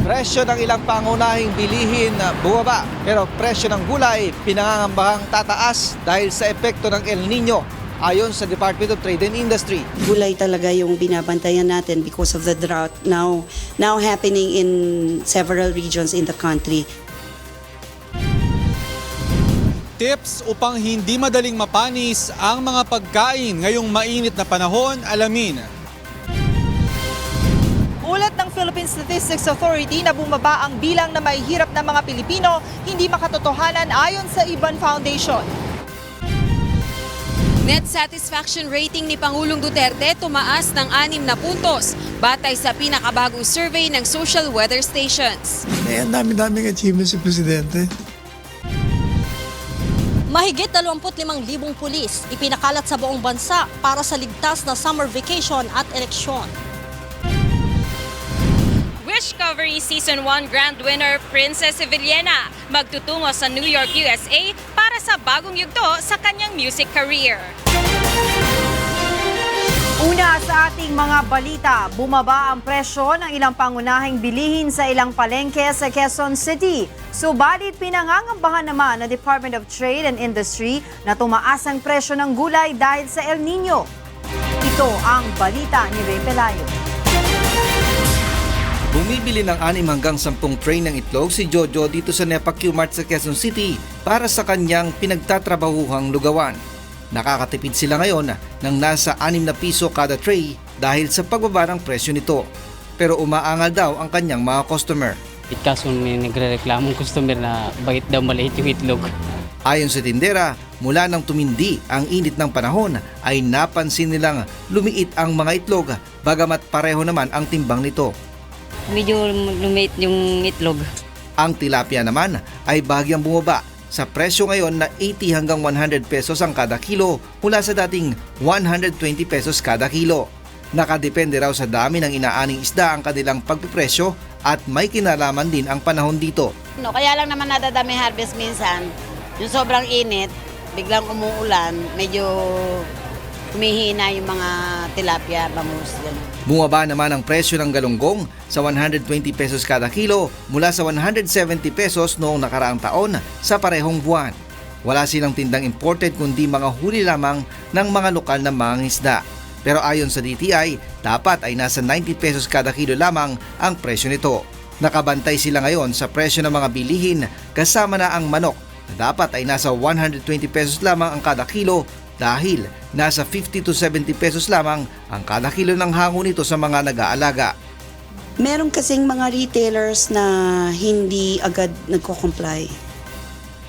Presyo ng ilang pangunahing bilihin na bumaba, pero presyo ng gulay pinangangambahang tataas dahil sa epekto ng El Nino ayon sa Department of Trade and Industry. Gulay talaga yung binabantayan natin because of the drought now happening in several regions in the country. Tips upang hindi madaling mapanis ang mga pagkain ngayong mainit na panahon, alamin. Ulat ng Philippine Statistics Authority na bumaba ang bilang na mahihirap na mga Pilipino, hindi makatotohanan ayon sa Iban Foundation. Net satisfaction rating ni Pangulong Duterte tumaas ng 6 na puntos batay sa pinakabagong survey ng Social Weather Stations. Ang dami-daming achievements si Presidente. Mahigit 25,000 pulis ipinakalat sa buong bansa para sa ligtas na summer vacation at eleksyon. Discovery Season 1 Grand Winner Princess Sevillena magtutungo sa New York, USA para sa bagong yugto sa kanyang music career. Una sa ating mga balita, bumaba ang presyo ng ilang pangunahing bilihin sa ilang palengke sa Quezon City. Subalit pinangangambahan naman ng Department of Trade and Industry na tumaas ang presyo ng gulay dahil sa El Nino. Ito ang balita ni Ray Pelayo. Bumibili ng 6 hanggang 10 tray ng itlog si Jojo dito sa Nepa Q-Mart sa Quezon City para sa kanyang pinagtatrabahuhang lugawan. Nakakatipid sila ngayon ng nasa 6 na piso kada tray dahil sa pagbaba ng presyo nito. Pero umaangal daw ang kanyang mga customer. Kaso may nagre-reklamong customer na bakit daw maliit yung itlog. Ayon sa tindera, mula nang tumindi ang init ng panahon ay napansin nilang lumiit ang mga itlog bagamat pareho naman ang timbang nito. Medyo lumiit yung itlog. Ang tilapia naman ay bahagyang bumaba sa presyo ngayon na 80 hanggang 100 pesos ang kada kilo mula sa dating 120 pesos kada kilo. Nakadepende raw sa dami ng inaaning isda ang kanilang pagpipresyo at may kinalaman din ang panahon dito. Kaya lang naman nadadami harvest minsan, yung sobrang init, biglang umuulan, medyo humihina yung mga tilapia, bangus, gano'n. Bumaba naman ang presyo ng galunggong sa 120 pesos kada kilo mula sa 170 pesos noong nakaraang taon sa parehong buwan. Wala silang tindang imported kundi mga huli lamang ng mga lokal na mangingisda. Pero ayon sa DTI, dapat ay nasa 90 pesos kada kilo lamang ang presyo nito. Nakabantay sila ngayon sa presyo ng mga bilihin kasama na ang manok na dapat ay nasa 120 pesos lamang ang kada kilo dahil nasa 50 to 70 pesos lamang ang kada kilo ng hango nito sa mga nag-aalaga. Meron kasing mga retailers na hindi agad nagko-comply.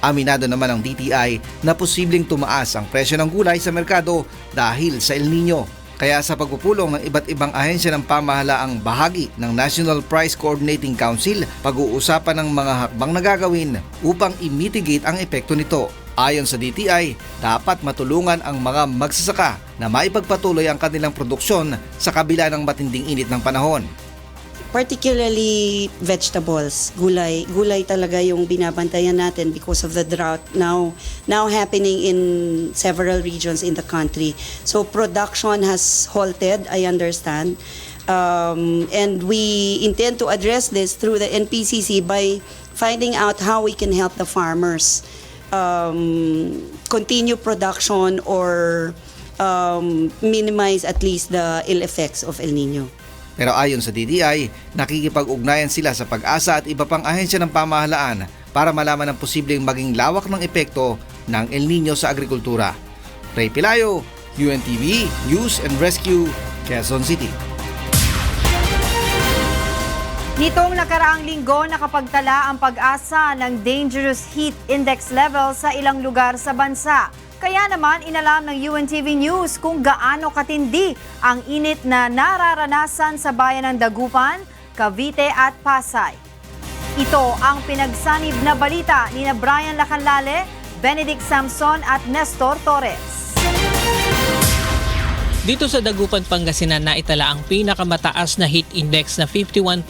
Aminado naman ang DTI na posibleng tumaas ang presyo ng gulay sa merkado dahil sa El Nino. Kaya sa pagpupulong ng iba't ibang ahensya ng pamahalaang bahagi ng National Price Coordinating Council, pag-uusapan ng mga hakbang na gagawin upang i-mitigate ang epekto nito. Ayon sa DTI, dapat matulungan ang mga magsasaka na maipagpatuloy ang kanilang produksyon sa kabila ng matinding init ng panahon. Particularly vegetables, gulay. Gulay talaga yung binabantayan natin because of the drought now happening in several regions in the country. So production has halted, I understand. And we intend to address this through the NPCC by finding out how we can help the farmers continue production or minimize at least the ill effects of El Nino. Pero ayon sa DTI, nakikipag-ugnayan sila sa Pag-asa at iba pang ahensya ng pamahalaan para malaman ang posibleng maging lawak ng epekto ng El Nino sa agrikultura. Ray Pelayo, UNTV News and Rescue, Quezon City. Nitong nakaraang linggo, nakapagtala ang Pag-asa ng Dangerous Heat Index level sa ilang lugar sa bansa. Kaya naman inalam ng UNTV News kung gaano katindi ang init na nararanasan sa bayan ng Dagupan, Cavite at Pasay. Ito ang pinagsanib na balita ni Brian Lacanlale, Benedict Samson at Nestor Torres. Dito sa Dagupan, Pangasinan, naitala ang pinakamataas na heat index na 51.7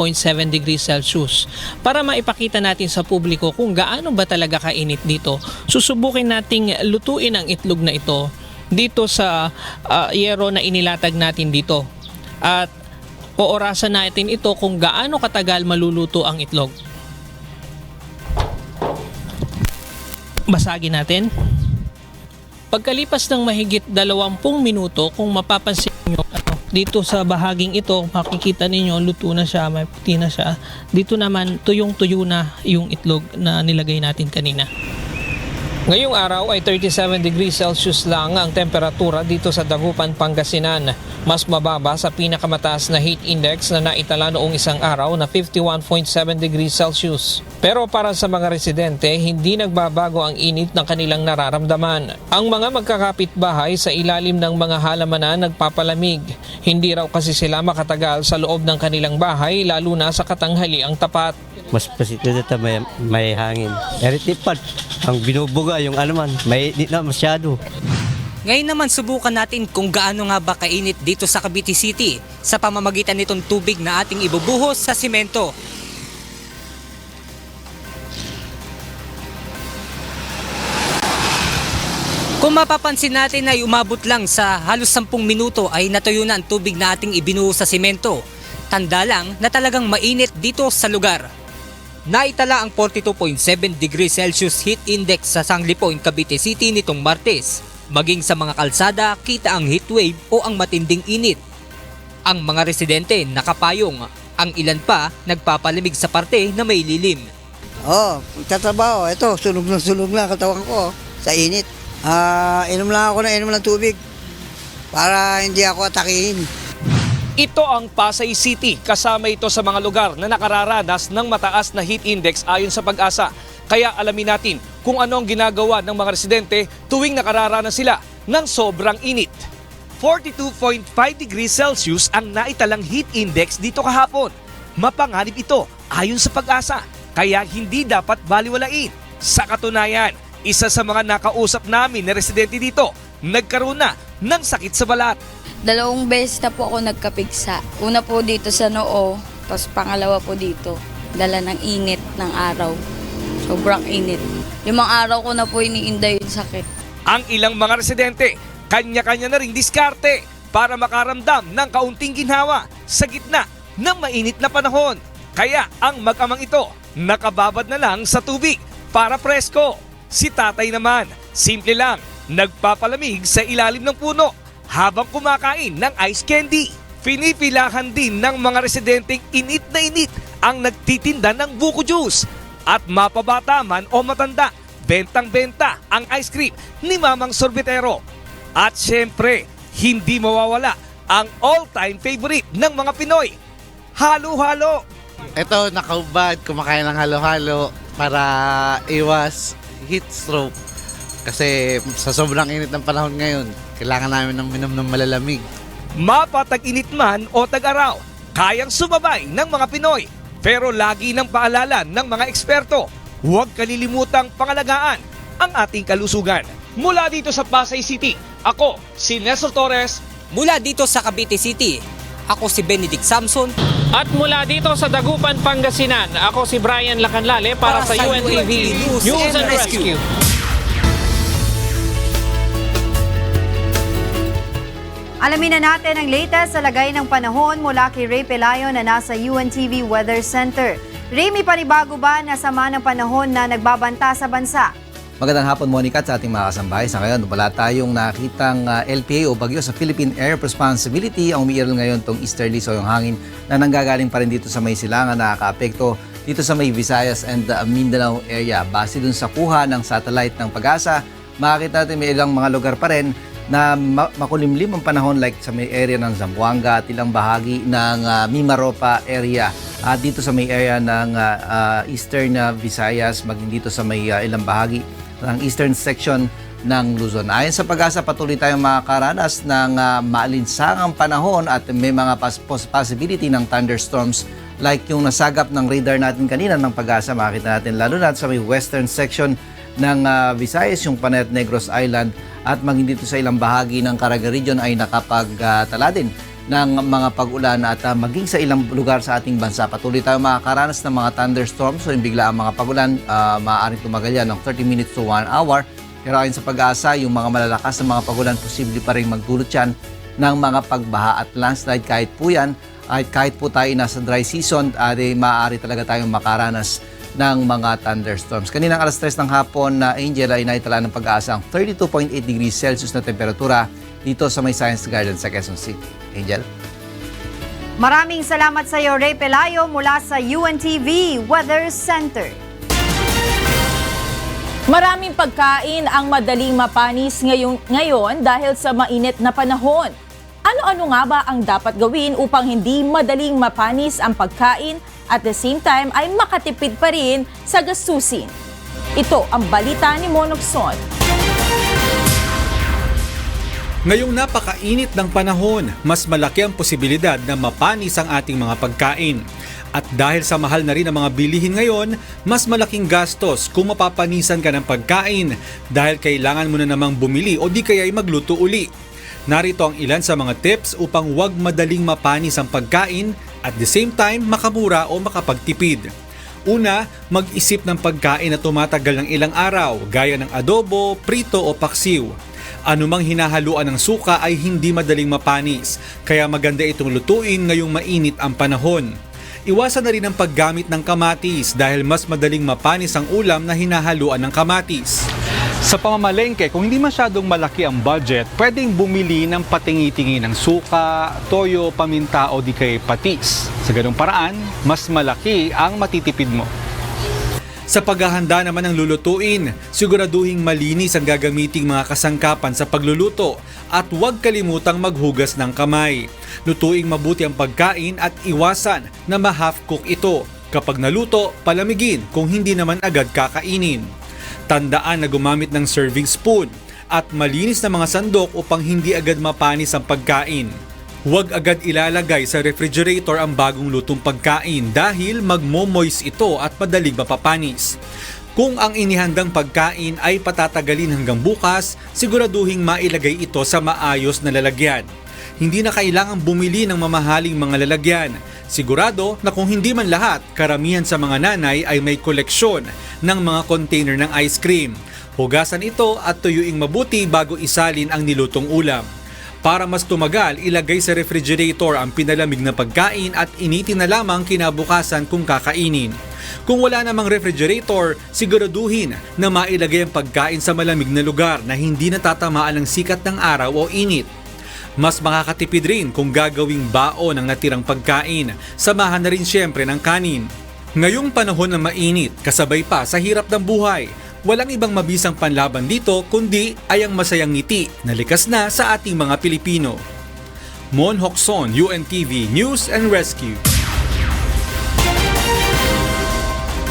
degrees Celsius. Para maipakita natin sa publiko kung gaano ba talaga kainit dito, susubukin nating lutuin ang itlog na ito dito sa yero na inilatag natin dito. At Oorasan natin ito kung gaano katagal maluluto ang itlog. Basagin natin. Pagkalipas ng mahigit 20 minuto, kung mapapansin nyo, dito sa bahaging ito, makikita ninyo, luto na siya, may puti na siya. Dito naman, tuyong-tuyo na yung itlog na nilagay natin kanina. Ngayong araw ay 37 degrees Celsius lang ang temperatura dito sa Dagupan, Pangasinan. Mas mababa sa pinakamataas na heat index na naitala noong isang araw na 51.7 degrees Celsius. Pero para sa mga residente, hindi nagbabago ang init ng kanilang nararamdaman. Ang mga magkakapitbahay sa ilalim ng mga halamanan nagpapalamig. Hindi raw kasi sila makatagal sa loob ng kanilang bahay, lalo na sa katanghaliang tapat. Mas positibo dito may hangin. Eritipat, ang binubuga yung may di na masyado. Ngayon naman subukan natin kung gaano nga ba kainit dito sa Cavite City sa pamamagitan nitong tubig na ating ibubuhos sa simento. Kung mapapansin natin ay umabot lang sa halos 10 minuto ay natuyo na ang tubig na ating ibinuhos sa simento. Tanda lang na talagang mainit dito sa lugar. Naitala ang 42.7 degrees Celsius heat index sa Sanglipoy, Cavite City nitong Martes. Maging sa mga kalsada, kita ang heat wave o ang matinding init. Ang mga residente nakapayong, ang ilan pa nagpapalamig sa parte na may lilim. Tatrabaho, ito, sunog na katawan ko sa init. Inom lang ako ng tubig para hindi ako atakihin. Ito ang Pasay City, kasama ito sa mga lugar na nakararanas ng mataas na heat index ayon sa Pag-asa. Kaya alamin natin kung ano ang ginagawa ng mga residente tuwing nakararanas sila ng sobrang init. 42.5 degrees Celsius ang naitalang heat index dito kahapon. Mapanganib ito ayon sa Pag-asa, kaya hindi dapat baliwalain. Sa katunayan, isa sa mga nakausap namin na residente dito, nagkaroon na ng sakit sa balat. 2 beses na po ako nagkapigsa. Una po dito sa noo, tapos pangalawa po dito. Dala ng init ng araw. Sobrang init. 5 araw ko na po iniinda yung sakit. Ang ilang mga residente, kanya-kanya na ring diskarte para makaramdam ng kaunting ginhawa sa gitna ng mainit na panahon. Kaya ang mag-amang ito, nakababad na lang sa tubig para presko. Si tatay naman, simple lang, nagpapalamig sa ilalim ng puno habang kumakain ng ice candy. Pinipilahan din ng mga residenteng init na init ang nagtitinda ng buko juice. At mapabata man o matanda, bentang-benta ang ice cream ni Mamang Sorbetero. At syempre, hindi mawawala ang all-time favorite ng mga Pinoy, halo-halo. Ito, nakaubad, kumakain ng halo-halo para iwas heat stroke. Kasi sa sobrang init ng panahon ngayon, kailangan namin ng minom ng malalamig. Mapatag-init man o tag-araw, kayang sumabay ng mga Pinoy. Pero lagi ng paalala ng mga eksperto, huwag kalilimutang pangalagaan ang ating kalusugan. Mula dito sa Pasay City, ako si Nestor Torres. Mula dito sa Cavite City, ako si Benedict Samson. At mula dito sa Dagupan, Pangasinan, ako si Brian Lacanlale para sa UNTV News and Rescue. Alamin na natin ang latest sa lagay ng panahon mula kay Ray Pelayo na nasa UNTV Weather Center. Ray, may panibago ba na sama ng panahon na nagbabanta sa bansa? Magandang hapon, Monica, at sa ating mga kasambahay. Sa ngayon, wala tayong nakitang LPA o bagyo sa Philippine Air Responsibility. Ang umiiral ngayon itong easterly, so yung hangin na nanggagaling pa rin dito sa may silangan, nakaka-apekto dito sa may Visayas and Mindanao area. Base dun sa kuha ng satellite ng Pag-asa, makikita natin may ilang mga lugar pa rin na makulimlim ang panahon like sa may area ng Zamboanga at ilang bahagi ng Mimaropa area. At dito sa may area ng Eastern Visayas, maging dito sa may ilang bahagi ng Eastern section ng Luzon. Ayon sa Pag-asa, patuloy tayong makakaranas ng maalinsangang panahon at may mga possibility ng thunderstorms like yung nasagap ng radar natin kanina ng Pag-asa. Makita natin lalo na sa may western section ng Visayas, yung Panayat Negros Island at maging dito sa ilang bahagi ng Caraga Region ay nakapagtala din ng mga pag-ulan at maging sa ilang lugar sa ating bansa. Patuloy tayo makakaranas ng mga thunderstorms, so yung bigla ang mga pag-ulan, maaaring tumagal yan ng 30 minutes to 1 hour. Pero ayon sa Pag-asa, yung mga malalakas na mga pag-ulan, posible pa rin magdulot yan ng mga pagbaha at landslide kahit po yan At kahit po tayo nasa dry season, maaari talaga tayong makaranas ng mga thunderstorms. Kaninang alas 3 ng hapon na Angel ay naitala ng pag-asa ang 32.8 degrees Celsius na temperatura dito sa may Science Garden sa Quezon City. Angel? Maraming salamat sa iyo, Ray Pelayo, mula sa UNTV Weather Center. Maraming pagkain ang madaling mapanis ngayon dahil sa mainit na panahon. Ano-ano nga ba ang dapat gawin upang hindi madaling mapanis ang pagkain at the same time ay makatipid pa rin sa gastusin? Ito ang balita ni Monokson. Ngayong napakainit ng panahon, mas malaki ang posibilidad na mapanis ang ating mga pagkain. At dahil sa mahal na rin ang mga bilihin ngayon, mas malaking gastos kung mapapanisan ka ng pagkain dahil kailangan mo na namang bumili o di kaya ay magluto uli. Narito ang ilan sa mga tips upang huwag madaling mapanis ang pagkain at the same time makamura o makapagtipid. Una, mag-isip ng pagkain na tumatagal ng ilang araw gaya ng adobo, prito o paksiw. Anumang hinahaluan ng suka ay hindi madaling mapanis, kaya maganda itong lutuin ngayong mainit ang panahon. Iwasan na rin ang paggamit ng kamatis dahil mas madaling mapanis ang ulam na hinahaluan ng kamatis. Sa pamamalengke, kung hindi masyadong malaki ang budget, pwedeng bumili ng patingi-tingi ng suka, toyo, paminta o di kay patis. Sa ganung paraan, mas malaki ang matitipid mo. Sa paghahanda naman ng lulutuin, siguraduhing malinis ang gagamiting mga kasangkapan sa pagluluto at huwag kalimutang maghugas ng kamay. Lutuing mabuti ang pagkain at iwasan na ma-half cook ito. Kapag naluto, palamigin kung hindi naman agad kakainin. Tandaan na gumamit ng serving spoon at malinis na mga sandok upang hindi agad mapanis ang pagkain. Huwag agad ilalagay sa refrigerator ang bagong lutong pagkain dahil magmo-moist ito at madaling mapapanis. Kung ang inihandang pagkain ay patatagalin hanggang bukas, siguraduhing mailagay ito sa maayos na lalagyan. Hindi na kailangang bumili ng mamahaling mga lalagyan. Sigurado na kung hindi man lahat, karamihan sa mga nanay ay may koleksyon ng mga container ng ice cream. Hugasan ito at tuyuing mabuti bago isalin ang nilutong ulam. Para mas tumagal, ilagay sa refrigerator ang pinalamig na pagkain at initin na lamang kinabukasan kung kakainin. Kung wala namang refrigerator, siguraduhin na mailagay ang pagkain sa malamig na lugar na hindi natatamaan ng sikat ng araw o init. Mas makakatipid rin kung gagawing baon ang natirang pagkain. Samahan na rin siyempre ng kanin. Ngayong panahon na mainit, kasabay pa sa hirap ng buhay, walang ibang mabisang panlaban dito kundi ay ang masayang ngiti na likas na sa ating mga Pilipino. Mon Hokson, UNTV News and Rescue.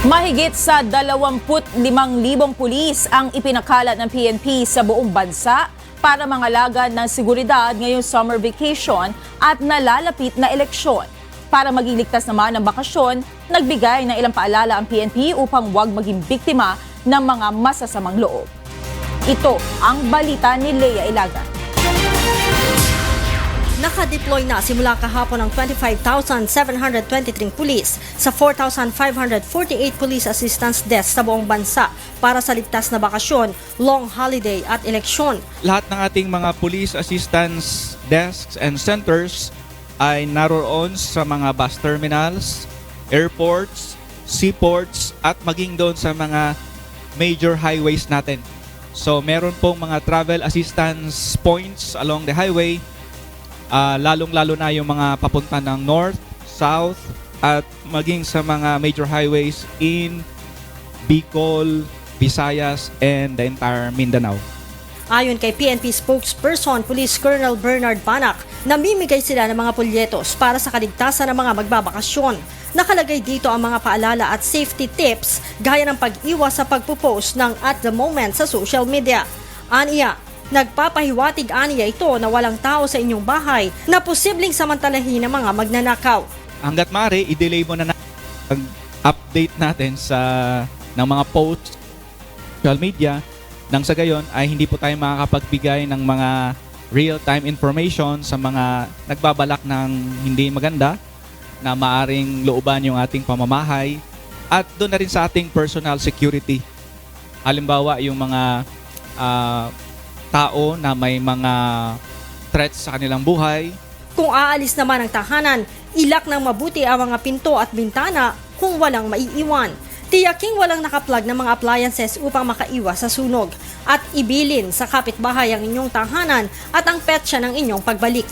Mahigit sa 25,000 pulis ang ipinakalat ng PNP sa buong bansa para mangalaga ng seguridad ngayong summer vacation at nalalapit na eleksyon. Para maging ligtas naman ang bakasyon, nagbigay ng ilang paalala ang PNP upang huwag maging biktima ng mga masasamang loob. Ito ang balita ni Lea Ilaga. Nakadeploy na simula kahapon ang 25,723 pulis sa 4,548 police assistance desks sa buong bansa para sa ligtas na bakasyon, long holiday at eleksyon. Lahat ng ating mga police assistance desks and centers ay naroon sa mga bus terminals, airports, seaports at maging doon sa mga major highways natin. So meron pong mga travel assistance points along the highway, lalong-lalo na yung mga papunta ng north, south at maging sa mga major highways in Bicol, Visayas and the entire Mindanao. Ayon kay PNP spokesperson Police Colonel Bernard Panak, namimigay sila ng mga pulyetos para sa kaligtasan ng mga magbabakasyon. Nakalagay dito ang mga paalala at safety tips gaya ng pag-iwas sa pagpo-post ng at the moment sa social media. Aniya, nagpapahiwatig aniya ito na walang tao sa inyong bahay na posibleng samantalahin ng mga magnanakaw. Hanggat maaari, i-delay mo na update natin ng mga posts social media nang sa gayon ay hindi po tayo makakapagbigay ng mga real-time information sa mga nagbabalak ng hindi maganda na maaring looban yung ating pamamahay at doon na rin sa ating personal security. Halimbawa, yung mga tao na may mga threats sa kanilang buhay. Kung aalis naman ang tahanan, Ilak ng mabuti ang mga pinto at bintana kung walang maiiwan. Tiyaking walang nakaplug ng mga appliances upang makaiwas sa sunog. At ibilin sa kapitbahay ang inyong tahanan at ang petsa ng inyong pagbalik.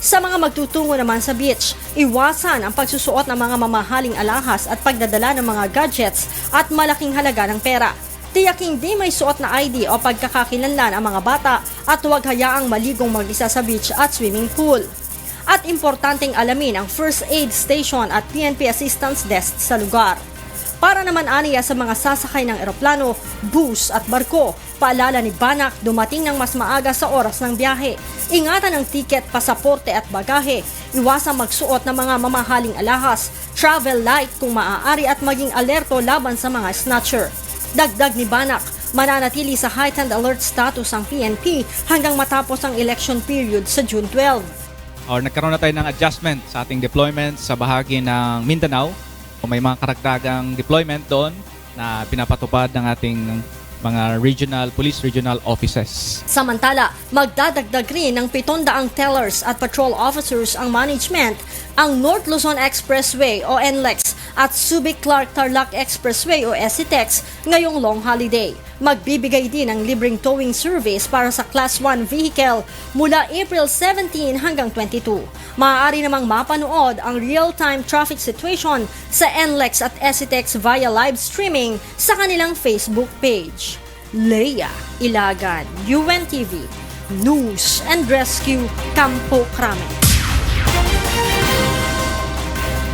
Sa mga magtutungo naman sa beach, iwasan ang pagsusuot ng mga mamahaling alahas at pagdadala ng mga gadgets at malaking halaga ng pera. Tiyaking di may suot na ID o pagkakakilanlan ang mga bata at huwag hayaang maligong mag-isa sa beach at swimming pool. At importanteng alamin ang first aid station at PNP assistance desk sa lugar. Para naman aniya sa mga sasakay ng eroplano, bus at barko, paalala ni Banak dumating ng mas maaga sa oras ng biyahe. Ingatan ang tiket, pasaporte at bagahe. Iwasang magsuot ng mga mamahaling alahas. Travel light kung maaari at maging alerto laban sa mga snatcher. Dagdag ni Banak, mananatili sa heightened alert status ang PNP hanggang matapos ang election period sa June 12. Nagkaroon na tayo ng adjustment sa ating deployment sa bahagi ng Mindanao. May mga karagdagang deployment doon na pinapatupad ng ating mga police regional offices. Samantala, magdadagdag rin ng 700 tellers at patrol officers ang management, ang North Luzon Expressway o NLEX at Subic-Clark-Tarlac Expressway o SCTEX ngayong long holiday. Magbibigay din ng libreng towing service para sa Class 1 vehicle mula April 17 hanggang 22. Maaari namang mapanood ang real-time traffic situation sa NLEX at SCTEX via live streaming sa kanilang Facebook page. Leia Ilagan, UNTV, News and Rescue, Campo Crame.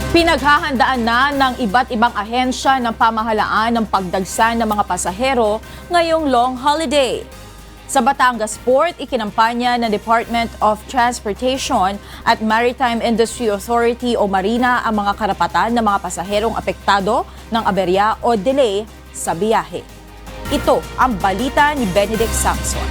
Pinaghahandaan na ng iba't ibang ahensya ng pamahalaan ng pagdagsa ng mga pasahero ngayong long holiday. Sa Batangas Port, ikinampanya ng Department of Transportation at Maritime Industry Authority o Marina ang mga karapatan ng mga pasaherong apektado ng aberya o delay sa biyahe. Ito ang balita ni Benedict Samson.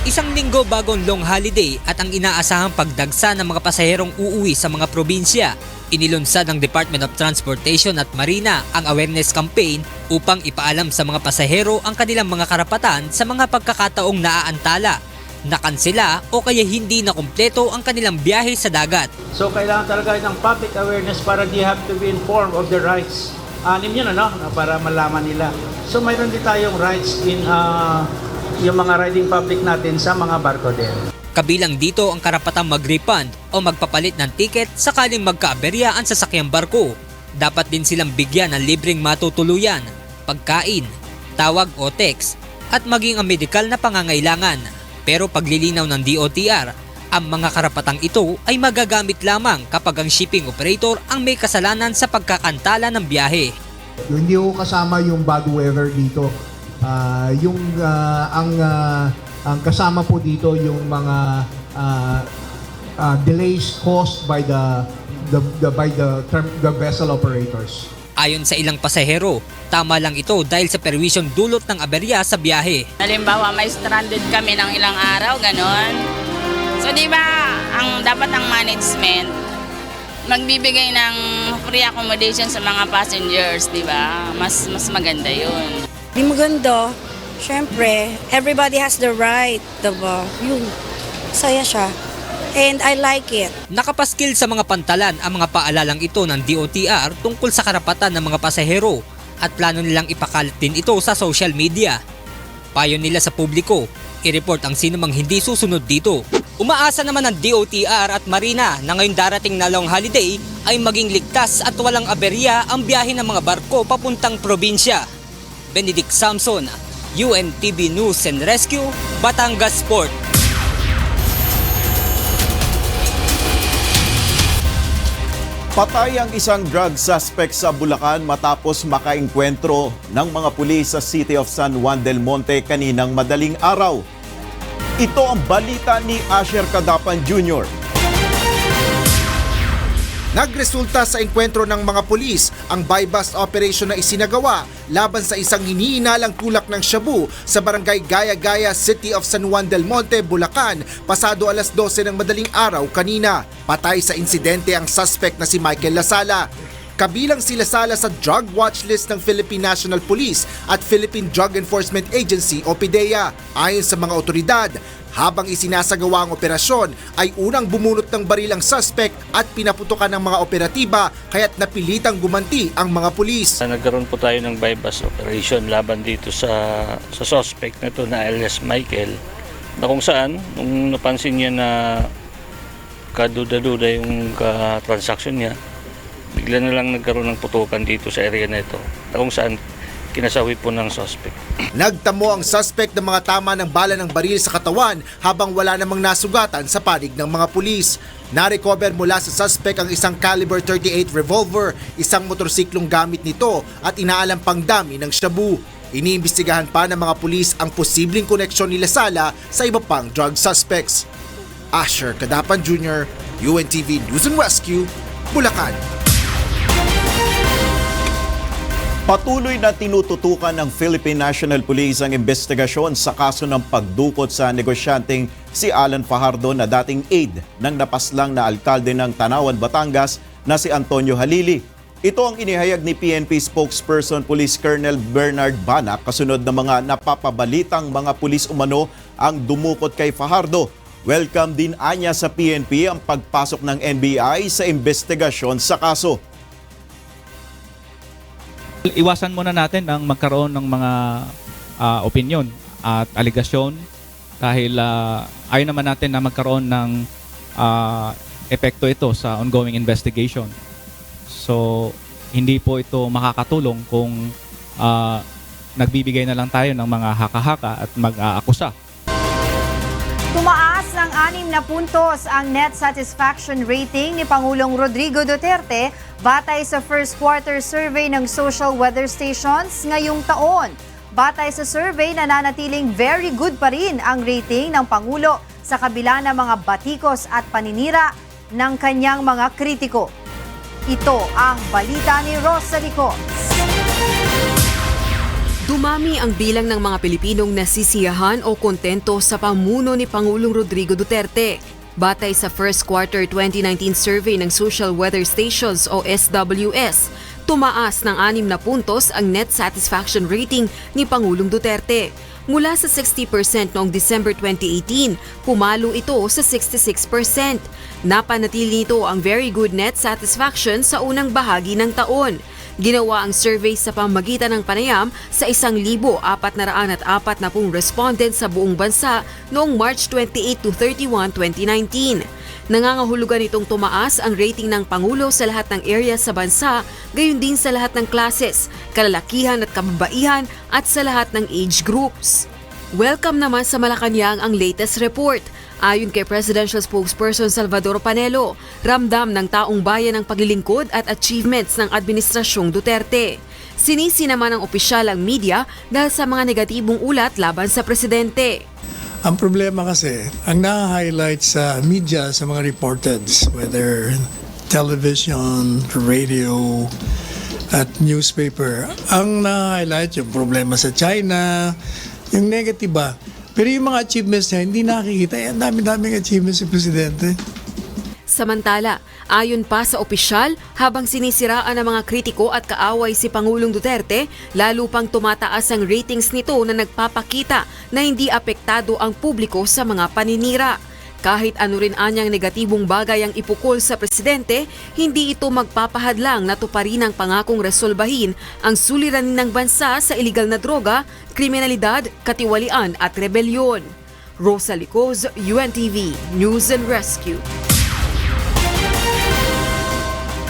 Isang linggo bagong long holiday at ang inaasahang pagdagsa ng mga pasaherong uuwi sa mga probinsya. Inilunsad ng Department of Transportation at Marina ang awareness campaign upang ipaalam sa mga pasahero ang kanilang mga karapatan sa mga pagkakataong naaantala, nakansela o kaya hindi na kumpleto ang kanilang biyahe sa dagat. So kailangan talaga ng public awareness para they have to be informed of their rights. Anim yun para malaman nila. So mayroon din tayong rights in yung mga riding public natin sa mga barko din. Kabilang dito ang karapatang mag-refund o magpapalit ng tiket sakaling magkaaberya ang sasakyang barko. Dapat din silang bigyan ng libreng matutuluyan, pagkain, tawag o text at maging ang medikal na pangangailangan. Pero paglilinaw ng DOTR, ang mga karapatang ito ay magagamit lamang kapag ang shipping operator ang may kasalanan sa pagkakantala ng biyahe. Hindi ko kasama yung bad weather dito. Ang kasama po dito yung mga delays caused by the vessel operators. Ayon sa ilang pasahero, tama lang ito dahil sa perwisyong dulot ng aberya sa biyahe. Halimbawa, may stranded kami ng ilang araw, ganon. So, di ba, dapat ang management magbibigay ng free accommodation sa mga passengers, di ba? Mas maganda yun. Di maganda. Siyempre, everybody has the right, diba? Yun, saya siya. And I like it. Nakapaskil sa mga pantalan ang mga paalalang ito ng DOTR tungkol sa karapatan ng mga pasahero at plano nilang ipakalat din ito sa social media. Payo nila sa publiko, i-report ang sino mang hindi susunod dito. Umaasa naman ng DOTR at Marina na ngayong darating na long holiday ay maging ligtas at walang aberya ang biyahe ng mga barko papuntang probinsya. Benedict Samson, UNTV News and Rescue, Batangas Port. Patay ang isang drug suspect sa Bulacan matapos makaengkwentro ng mga pulis sa City of San Juan del Monte kaninang madaling araw. Ito ang balita ni Asher Cadapan Jr. Nagresulta sa engkwentro ng mga pulis ang buy-bust operation na isinagawa laban sa isang hiniinalang tulak ng shabu sa barangay Gaya-Gaya, City of San Juan del Monte, Bulacan, pasado alas 12 ng madaling araw kanina. Patay sa insidente ang suspect na si Michael Lasala. Kabilang sila sala sa drug watch list ng Philippine National Police at Philippine Drug Enforcement Agency o PDEA. Ayon sa mga otoridad, habang isinasagawa ang operasyon ay unang bumunot ng baril ang suspect at pinaputukan ng mga operatiba kaya't napilitang gumanti ang mga pulis. Nagkaroon po tayo ng bypass operation laban dito sa suspect na ito na alias Michael, na kung saan nung napansin niya na kaduda-duda yung transaction niya, bigla na lang nagkaroon ng putukan dito sa area na ito, na kung saan kinasawi po ng suspect. Nagtamo ang suspect ng mga tama ng bala ng baril sa katawan habang wala namang nasugatan sa panig ng mga pulis. Na-recover mula sa suspect ang isang caliber 38 revolver, isang motorsiklong gamit nito at inaalam pang dami ng shabu. Iniimbestigahan pa ng mga pulis ang posibleng koneksyon nila Sala sa iba pang drug suspects. Asher Cadapan Jr., UNTV News and Rescue, Bulacan. Patuloy na tinututukan ng Philippine National Police ang investigasyon sa kaso ng pagdukot sa negosyanteng si Alan Fajardo na dating aide ng napaslang na alkalde ng Tanawan, Batangas na si Antonio Halili. Ito ang inihayag ni PNP spokesperson Police Colonel Bernard Banac kasunod ng mga napapabalitang mga pulis umano ang dumukot kay Fajardo. Welcome din anya sa PNP ang pagpasok ng NBI sa investigasyon sa kaso. Iwasan muna natin ang magkaroon ng mga opinion at aligasyon dahil ayaw naman natin na magkaroon ng epekto ito sa ongoing investigation. So, hindi po ito makakatulong kung nagbibigay na lang tayo ng mga haka-haka at mag-aakusa. Tumaas ng 6 na puntos ang net satisfaction rating ni Pangulong Rodrigo Duterte batay sa first quarter survey ng social weather stations ngayong taon. Batay sa survey, nananatiling very good pa rin ang rating ng Pangulo sa kabila ng mga batikos at paninira ng kanyang mga kritiko. Ito ang balita ni Rosalie Coz. Dumami ang bilang ng mga Pilipinong nasisiyahan o kontento sa pamuno ni Pangulong Rodrigo Duterte. Batay sa first quarter 2019 survey ng Social Weather Stations o SWS, tumaas ng 6 na puntos ang net satisfaction rating ni Pangulong Duterte. Mula sa 60% noong December 2018, pumalo ito sa 66%. Napanatili nito ang very good net satisfaction sa unang bahagi ng taon. Ginawa ang survey sa pamamagitan ng panayam sa 1,440 respondents sa buong bansa noong March 28 to 31, 2019. Nangangahulugan itong tumaas ang rating ng Pangulo sa lahat ng area sa bansa, gayon din sa lahat ng classes, kalalakihan at kababaihan at sa lahat ng age groups. Welcome naman sa Malacanang ang latest report. Ayon kay Presidential Spokesperson Salvador Panelo, ramdam ng taong bayan ang paglilingkod at achievements ng Administrasyong Duterte. Sinisi naman ng opisyal ang media dahil sa mga negatibong ulat laban sa presidente. Ang problema kasi, ang na-highlight sa media, sa mga reporteds, whether television, radio, at newspaper, ang na-highlight yung problema sa China, yung negative ba. Pero yung mga achievements niya, hindi nakikita. Ang dami-daming achievements si Presidente. Samantala, ayon pa sa opisyal, habang sinisiraan ng mga kritiko at kaaway si Pangulong Duterte, lalo pang tumataas ang ratings nito na nagpapakita na hindi apektado ang publiko sa mga paninira. Kahit ano rin anyang negatibong bagay ang ipukol sa presidente, hindi ito magpapahadlang na tuparin ang pangakong resolbahin ang suliranin ng bansa sa iligal na droga, kriminalidad, katiwalian at rebelyon. Rosalie Coz, UNTV News and Rescue.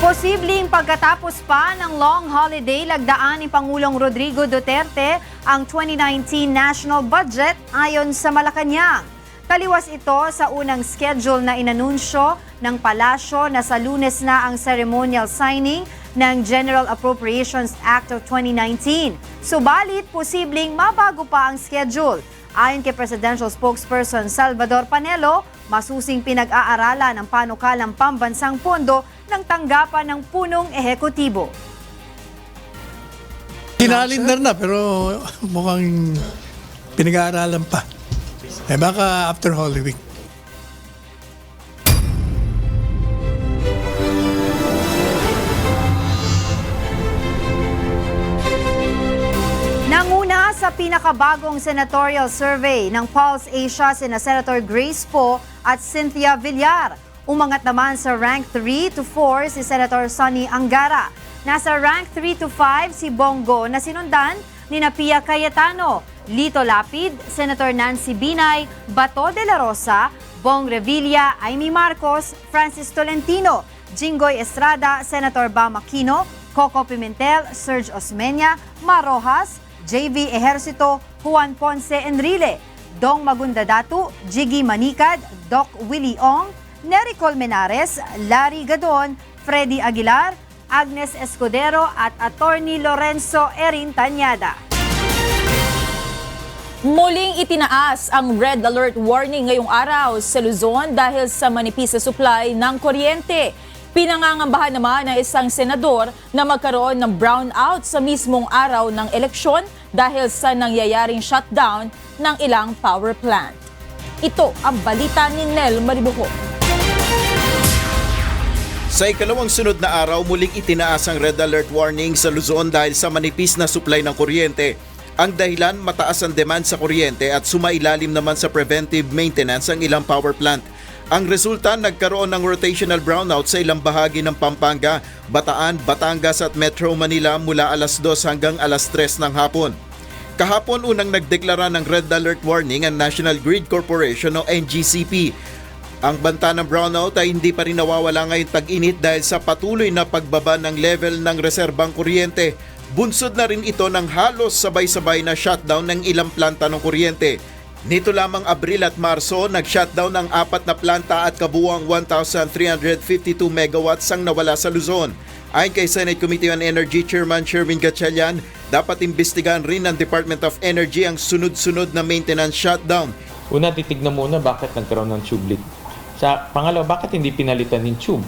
Posibleng pagkatapos pa ng long holiday, lagdaan ni Pangulong Rodrigo Duterte ang 2019 national budget ayon sa Malacanang. Taliwas ito sa unang schedule na inanunsyo ng palasyo na sa Lunes na ang ceremonial signing ng General Appropriations Act of 2019. Subalit, posibleng mabago pa ang schedule. Ayon kay Presidential Spokesperson Salvador Panelo, masusing pinag-aaralan ang panukalang pambansang pondo ng tanggapan ng punong ehekutibo. Kinalindar na pero mukhang pinag-aaralan pa. Baka after Holy Week. pinakabagong senatorial survey ng Pulse Asia sina Senator Grace Poe at Cynthia Villar. Umangat naman sa rank 3 to 4 si Senator Sonny Angara. Nasa rank 3 to 5 si Bongo na sinundan ni Pia Cayetano, Lito Lapid, Senator Nancy Binay, Bato de la Rosa, Bong Revilla, Amy Marcos, Francis Tolentino, Jinggoy Estrada, Senator Bam Aquino, Coco Pimentel, Serge Osmeña, Mar Rojas, JV Ejercito, Juan Ponce Enrile, Dong Magunda Datu, Jiggy Manikad, Doc Willie Ong, Nery Colmenares, Larry Gadon, Freddy Aguilar, Agnes Escudero at Attorney Lorenzo Erin Tanyada. Muling itinaas ang red alert warning ngayong araw sa Luzon dahil sa manipis na supply ng kuryente. Pinangangambahan naman ng isang senador na magkaroon ng brownout sa mismong araw ng eleksyon dahil sa nangyayaring shutdown ng ilang power plant. Ito ang balita ni Nel Maribuho. Sa ikalawang sunod na araw, muling itinaas ang red alert warning sa Luzon dahil sa manipis na supply ng kuryente. Ang dahilan, mataas ang demand sa kuryente at sumailalim naman sa preventive maintenance ang ilang power plant. Ang resulta, nagkaroon ng rotational brownout sa ilang bahagi ng Pampanga, Bataan, Batangas at Metro Manila mula alas 2 hanggang alas 3 ng hapon. Kahapon unang nagdeklara ng red alert warning ang National Grid Corporation o NGCP. Ang banta ng brownout ay hindi pa rin nawawala ngayong tag-init dahil sa patuloy na pagbaba ng level ng reserbang kuryente. Bunsod na rin ito ng halos sabay-sabay na shutdown ng ilang planta ng kuryente. Nito lamang Abril at Marso, nag-shutdown ng 4 na planta at kabuuang 1,352 megawatts ang nawala sa Luzon. Ayon kay Senate Committee on Energy Chairman Sherwin Gatchalian, dapat imbestigahan rin ng Department of Energy ang sunod-sunod na maintenance shutdown. Una, titignan muna bakit nagkaroon ng tube leak. Pangalawa, bakit hindi pinalitan ng tube?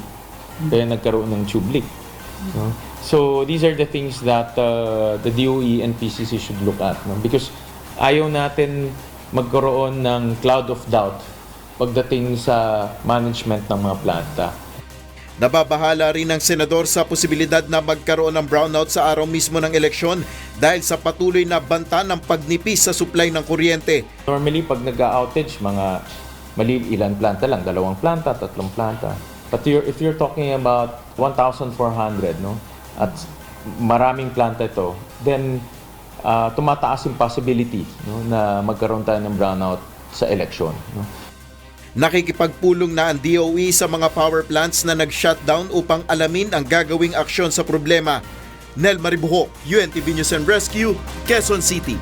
Kaya nagkaroon ng tube leak. No? So these are the things that the DOE and PCC should look at. No? Because ayaw natin magkaroon ng cloud of doubt pagdating sa management ng mga planta. Nababahala rin ang senador sa posibilidad na magkaroon ng brownout sa araw mismo ng eleksyon dahil sa patuloy na banta ng pagnipis sa supply ng kuryente. Normally, pag nag-outage, mga ilan planta lang, 2 planta, 3 planta. But if you're talking about 1,400, no, at maraming planta ito, then tumataas yung possibility, no, na magkaroon tayo ng brownout sa eleksyon. No. Nakikipagpulong na ang DOE sa mga power plants na nag-shutdown upang alamin ang gagawing aksyon sa problema. Nel Maribuho, UNTV News and Rescue, Quezon City.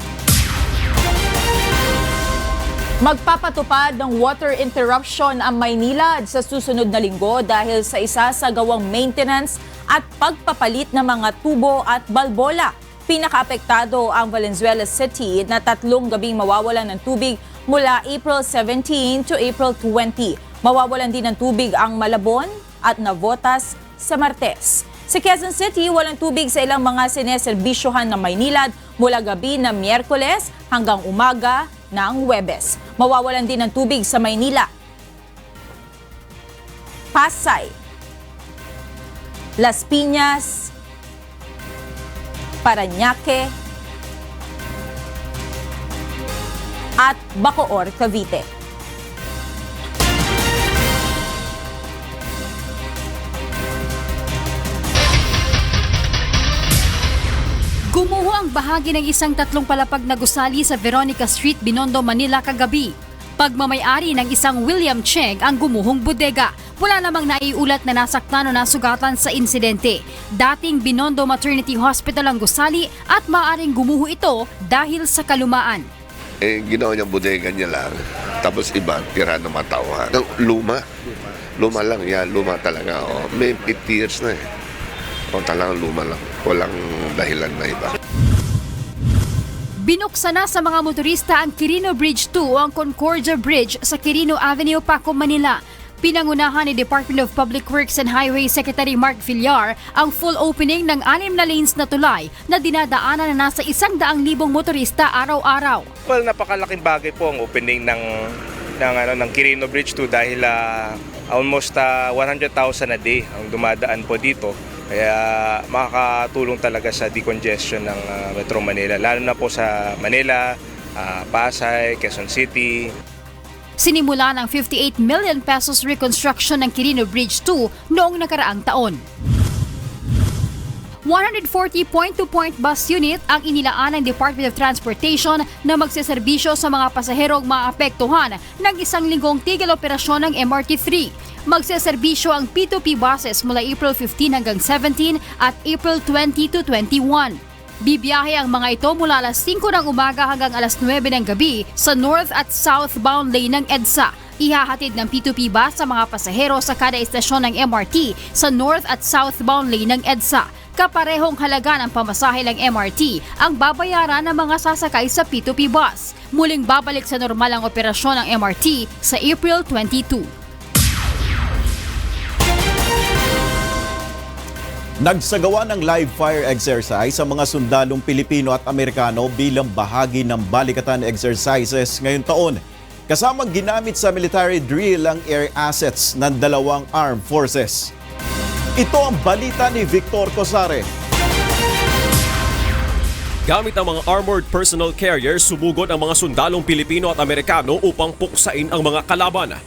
Magpapatupad ng water interruption ang Maynilad sa susunod na linggo dahil sa isasagawang maintenance at pagpapalit ng mga tubo at balbola. Pinakaapektado ang Valenzuela City na 3 gabing mawawalan ng tubig mula April 17 to April 20. Mawawalan din ng tubig ang Malabon at Navotas sa Martes. Sa Quezon City, walang tubig sa ilang mga sineserbisyohan ng Maynilad mula gabi ng Miyerkules hanggang umaga ng Huwebes. Mawawalan din ng tubig sa Maynila, Pasay, Las Piñas, Parañaque, at Bacoor, Cavite. Gumuho ang bahagi ng isang 3 palapag na gusali sa Veronica Street, Binondo, Manila kagabi. Pagmamayari ng isang William Cheng ang gumuhong bodega. Wala namang naiulat na nasaktan o nasugatan sa insidente. Dating Binondo Maternity Hospital ang gusali at maaring gumuho ito dahil sa kalumaan. Ginawa niyang bodega niya lang. Tapos iba, tira ng mga tauhan. Luma. Luma lang yan. Luma talaga. Oh. May 50 years na eh. O talagang luma lang. Walang dahilan na iba. Binuksan na sa mga motorista ang Quirino Bridge 2 o ang Concordia Bridge sa Quirino Avenue, Paco, Manila. Pinangunahan ni Department of Public Works and Highway Secretary Mark Villar ang full opening ng 6 na lanes na tulay na dinadaanan na nasa 100,000 motorista araw-araw. Well, napakalaking bagay po ang opening ng Quirino Bridge 2 dahil almost 100,000 a day ang dumadaan po dito. Kaya makakatulong talaga sa decongestion ng Metro Manila, lalo na po sa Manila, Pasay, Quezon City. Sinimula ng 58 million pesos reconstruction ng Quirino Bridge 2 noong nakaraang taon. 140 point-to-point bus unit ang inilaan ng Department of Transportation na magseserbisyo sa mga pasaherong maapektuhan ng isang linggong tigil operasyon ng MRT-3. Magseserbisyo ang P2P buses mula April 15 hanggang 17 at April 20 to 21. Bibiyahe ang mga ito mula alas 5 ng umaga hanggang alas 9 ng gabi sa north at southbound lane ng EDSA. Ihahatid ng P2P bus sa mga pasahero sa kada istasyon ng MRT sa north at southbound lane ng EDSA. Kaparehong halaga ng pamasahe ng MRT ang babayaran ng mga sasakay sa P2P bus. Muling babalik sa normal ang operasyon ng MRT sa April 22. Nagsagawa ng live fire exercise sa mga sundalong Pilipino at Amerikano bilang bahagi ng balikatan exercises ngayong taon. Kasamang ginamit sa military drill ang air assets ng dalawang armed forces. Ito ang balita ni Victor Cosare. Gamit ang mga armored personnel carriers, sumugod ang mga sundalong Pilipino at Amerikano upang puksain ang mga kalaban.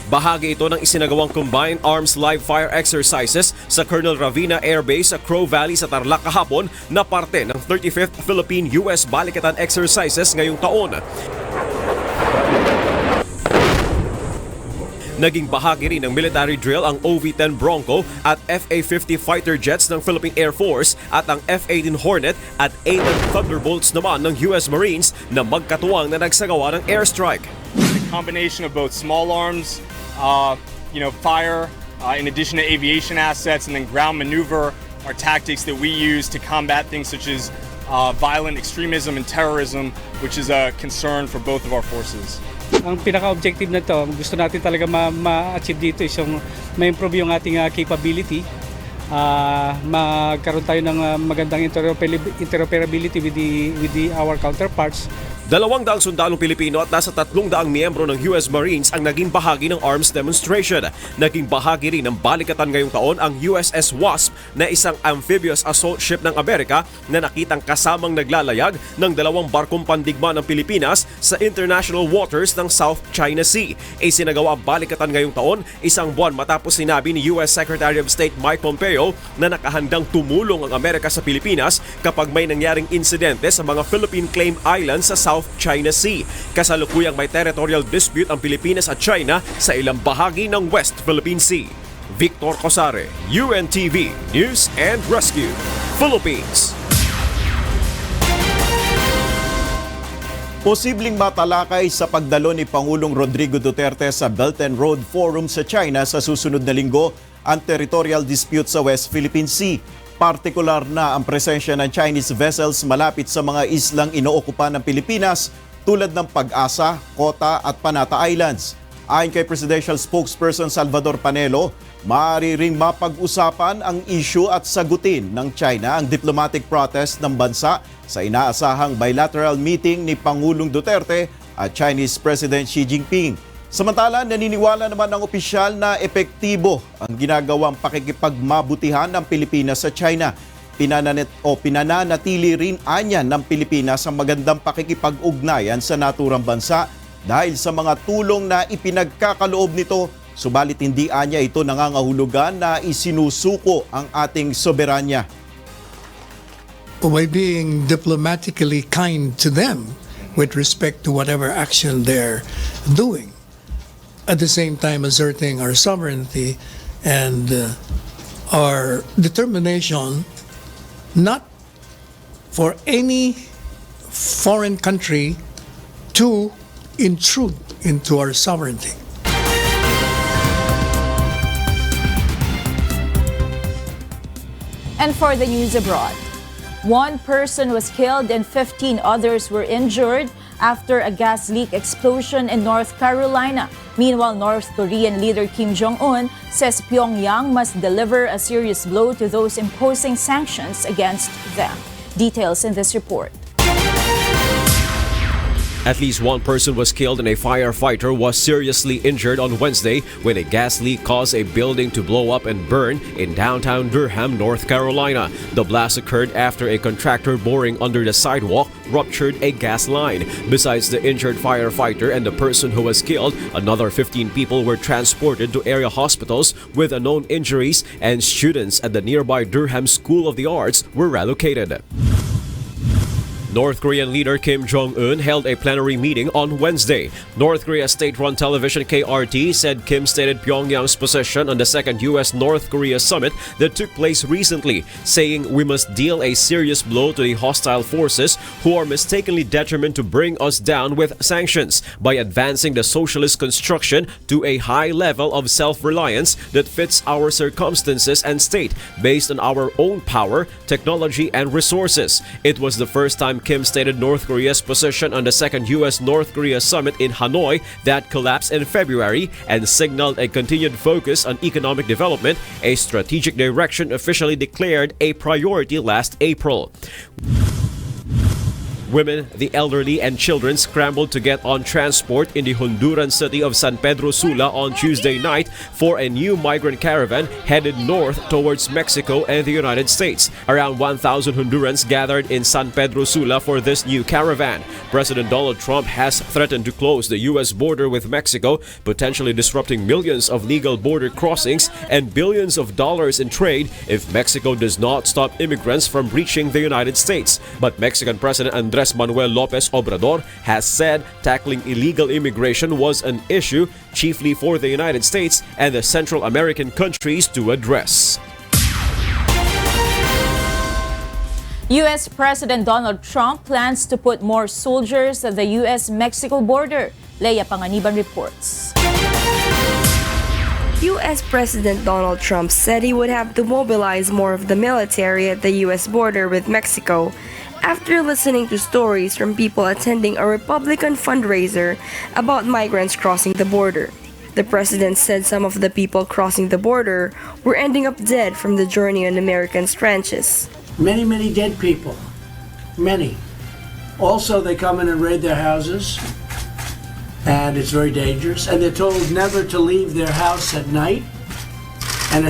Bahagi ito ng isinagawang Combined Arms Live Fire Exercises sa Colonel Ravina Air Base sa Crow Valley sa Tarlac kahapon na parte ng 35th Philippine-US Balikatan Exercises ngayong taon. Naging bahagi rin ng military drill ang OV-10 Bronco at FA-50 fighter jets ng Philippine Air Force at ang F-18 Hornet at A-10 Thunderbolts naman ng US Marines na magkatuwang na nagsagawa ng airstrike. The combination of both small arms, fire, in addition to aviation assets, and then ground maneuver are tactics that we use to combat things such as violent extremism and terrorism, which is a concern for both of our forces. Ang pinaka-objective na to, gusto natin talaga ma-achieve dito is yung ma-improve yung ating capability. Magkaroon tayo ng magandang interoperability with our counterparts. 200 sundalong Pilipino at nasa 300 miyembro ng US Marines ang naging bahagi ng arms demonstration. Naging bahagi rin ng balikatan ngayong taon ang USS Wasp na isang amphibious assault ship ng Amerika na nakitang kasamang naglalayag ng 2 barkong pandigma ng Pilipinas sa international waters ng South China Sea. Isinagawa ang balikatan ngayong taon, isang buwan matapos sinabi ni US Secretary of State Mike Pompeo na nakahandang tumulong ang Amerika sa Pilipinas kapag may nangyaring insidente sa mga Philippine Claim Islands sa South China Sea. Kasalukuyang may territorial dispute ang Pilipinas at China sa ilang bahagi ng West Philippine Sea. Victor Cosare, UNTV News and Rescue, Philippines. Posibleng matalakay sa pagdalo ni Pangulong Rodrigo Duterte sa Belt and Road Forum sa China sa susunod na linggo ang territorial dispute sa West Philippine Sea. Partikular na ang presensya ng Chinese vessels malapit sa mga islang inookupa ng Pilipinas tulad ng Pag-asa, Kota at Panata Islands. Ayon kay Presidential Spokesperson Salvador Panelo, maaari ring mapag-usapan ang issue at sagutin ng China ang diplomatic protest ng bansa sa inaasahang bilateral meeting ni Pangulong Duterte at Chinese President Xi Jinping. Samantala, naniniwala naman ng opisyal na epektibo ang ginagawang pakikipagmabutihan ng Pilipinas sa China. Pinananatili rin anya ng Pilipinas ang magandang pakikipag-ugnayan sa naturang bansa dahil sa mga tulong na ipinagkakaloob nito, subalit hindi anya ito nangangahulugan na isinusuko ang ating soberanya. By being diplomatically kind to them with respect to whatever action they're doing, at the same time asserting our sovereignty and our determination not for any foreign country to intrude into our sovereignty. And for the news abroad, 1 person was killed and 15 others were injured after a gas leak explosion in North Carolina. Meanwhile, North Korean leader Kim Jong-un says Pyongyang must deliver a serious blow to those imposing sanctions against them. Details in this report. At least one person was killed and a firefighter was seriously injured on Wednesday when a gas leak caused a building to blow up and burn in downtown Durham, North Carolina. The blast occurred after a contractor boring under the sidewalk ruptured a gas line. Besides the injured firefighter and the person who was killed, another 15 people were transported to area hospitals with unknown injuries, and students at the nearby Durham School of the Arts were relocated. North Korean leader Kim Jong-un held a plenary meeting on Wednesday. North Korea's state-run television KRT said Kim stated Pyongyang's position on the second U.S.-North Korea summit that took place recently, saying we must deal a serious blow to the hostile forces who are mistakenly determined to bring us down with sanctions by advancing the socialist construction to a high level of self-reliance that fits our circumstances and state based on our own power, technology, and resources. It was the first time Kim stated North Korea's position on the second U.S.-North Korea summit in Hanoi that collapsed in February and signaled a continued focus on economic development, a strategic direction officially declared a priority last April. Women, the elderly, and children scrambled to get on transport in the Honduran city of San Pedro Sula on Tuesday night for a new migrant caravan headed north towards Mexico and the United States. Around 1,000 Hondurans gathered in San Pedro Sula for this new caravan. President Donald Trump has threatened to close the U.S. border with Mexico, potentially disrupting millions of legal border crossings and billions of dollars in trade if Mexico does not stop immigrants from reaching the United States. But Mexican President Andres Manuel Lopez Obrador has said tackling illegal immigration was an issue chiefly for the United States and the Central American countries to address. U.S. President Donald Trump plans to put more soldiers at the U.S.-Mexico border. Leia Panganiban reports. U.S. President Donald Trump said he would have to mobilize more of the military at the U.S. border with Mexico after listening to stories from people attending a Republican fundraiser about migrants crossing the border. The president said some of the people crossing the border were ending up dead from the journey on American trenches. Many dead people. Many. Also, they come in and raid their houses, and it's very dangerous. And they're told never to leave their house at night, and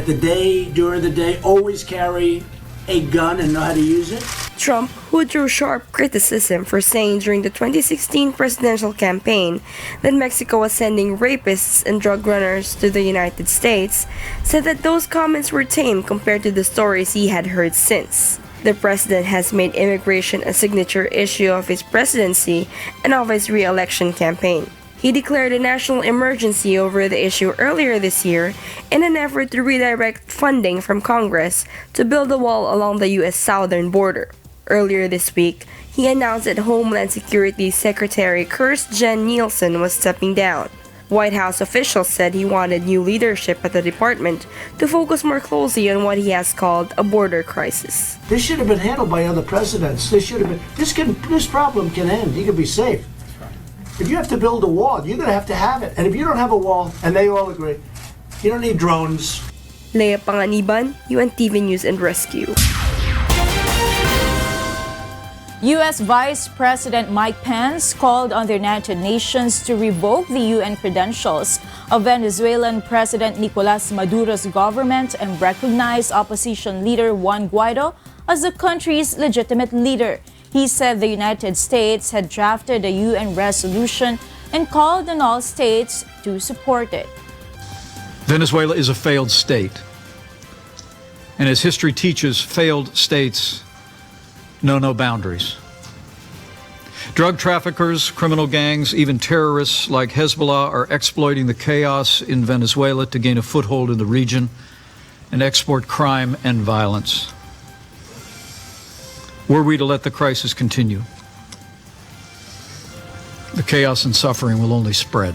during the day, always carry a gun and know how to use it. Trump, who drew sharp criticism for saying during the 2016 presidential campaign that Mexico was sending rapists and drug runners to the United States, said that those comments were tame compared to the stories he had heard since. The president has made immigration a signature issue of his presidency and of his re-election campaign. He declared a national emergency over the issue earlier this year in an effort to redirect funding from Congress to build a wall along the U.S. southern border. Earlier this week, he announced that Homeland Security Secretary Kirstjen Nielsen was stepping down. White House officials said he wanted new leadership at the department to focus more closely on what he has called a border crisis. This should have been handled by other presidents. This problem can end. You can be safe. If you have to build a wall, you're going to have it. And if you don't have a wall, and they all agree, you don't need drones. Leia Panganiban, UNTV News and Rescue. U.S. Vice President Mike Pence called on the United Nations to revoke the UN credentials of Venezuelan President Nicolas Maduro's government and recognize opposition leader Juan Guaido as the country's legitimate leader. He said the United States had drafted a UN resolution and called on all states to support it. Venezuela is a failed state. And as history teaches, failed states know no boundaries. Drug traffickers, criminal gangs, even terrorists like Hezbollah are exploiting the chaos in Venezuela to gain a foothold in the region and export crime and violence. Were we to let the crisis continue, the chaos and suffering will only spread.